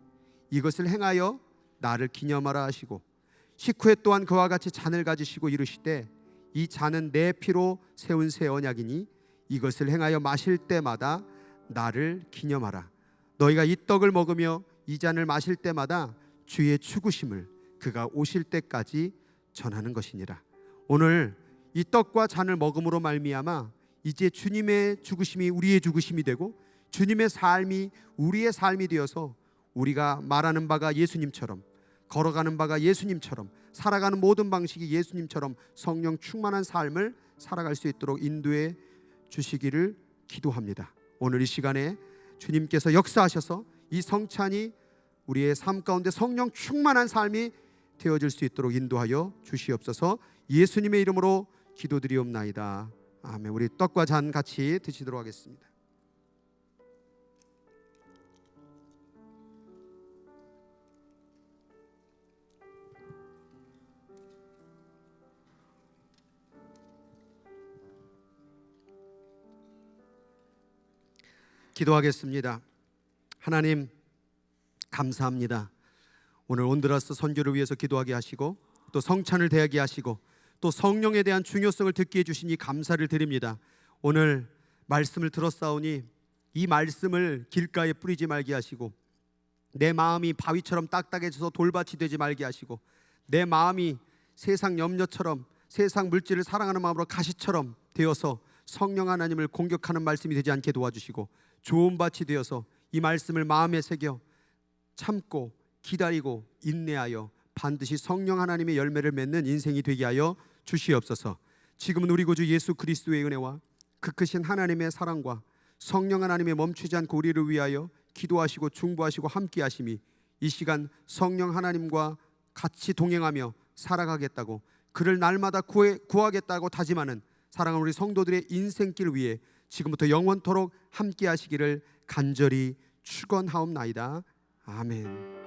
이것을 행하여 나를 기념하라 하시고 식후에 또한 그와 같이 잔을 가지시고 이르시되 이 잔은 내 피로 세운 새 언약이니 이것을 행하여 마실 때마다 나를 기념하라. 너희가 이 떡을 먹으며 이 잔을 마실 때마다 주의 죽으심을 그가 오실 때까지 전하는 것이니라. 오늘 이 떡과 잔을 먹음으로 말미암아 이제 주님의 죽으심이 우리의 죽으심이 되고 주님의 삶이 우리의 삶이 되어서 우리가 말하는 바가 예수님처럼, 걸어가는 바가 예수님처럼, 살아가는 모든 방식이 예수님처럼 성령 충만한 삶을 살아갈 수 있도록 인도해 주시기를 기도합니다. 오늘 이 시간에 주님께서 역사하셔서 이 성찬이 우리의 삶 가운데 성령 충만한 삶이 되어질 수 있도록 인도하여 주시옵소서. 예수님의 이름으로 기도드리옵나이다. 아멘. 우리 떡과 잔 같이 드시도록 하겠습니다. 기도하겠습니다. 하나님 감사합니다. 오늘 온드라스 선교를 위해서 기도하게 하시고 또 성찬을 대하게 하시고 또 성령에 대한 중요성을 듣게 해주시니 감사를 드립니다. 오늘 말씀을 들었사오니 이 말씀을 길가에 뿌리지 말게 하시고 내 마음이 바위처럼 딱딱해져서 돌밭이 되지 말게 하시고 내 마음이 세상 염려처럼 세상 물질을 사랑하는 마음으로 가시처럼 되어서 성령 하나님을 공격하는 말씀이 되지 않게 도와주시고 좋은 밭이 되어서 이 말씀을 마음에 새겨 참고 기다리고 인내하여 반드시 성령 하나님의 열매를 맺는 인생이 되게 하여 주시옵소서. 지금은 우리 구주 예수 그리스도의 은혜와 그 크신 하나님의 사랑과 성령 하나님의 멈추지 않고 우리를 위하여 기도하시고 중보하시고 함께 하심이 이 시간 성령 하나님과 같이 동행하며 살아가겠다고 그를 날마다 구하겠다고 다짐하는 사랑하는 우리 성도들의 인생길 위에 지금부터 영원토록 함께 하시기를 간절히 축원하옵나이다. 아멘.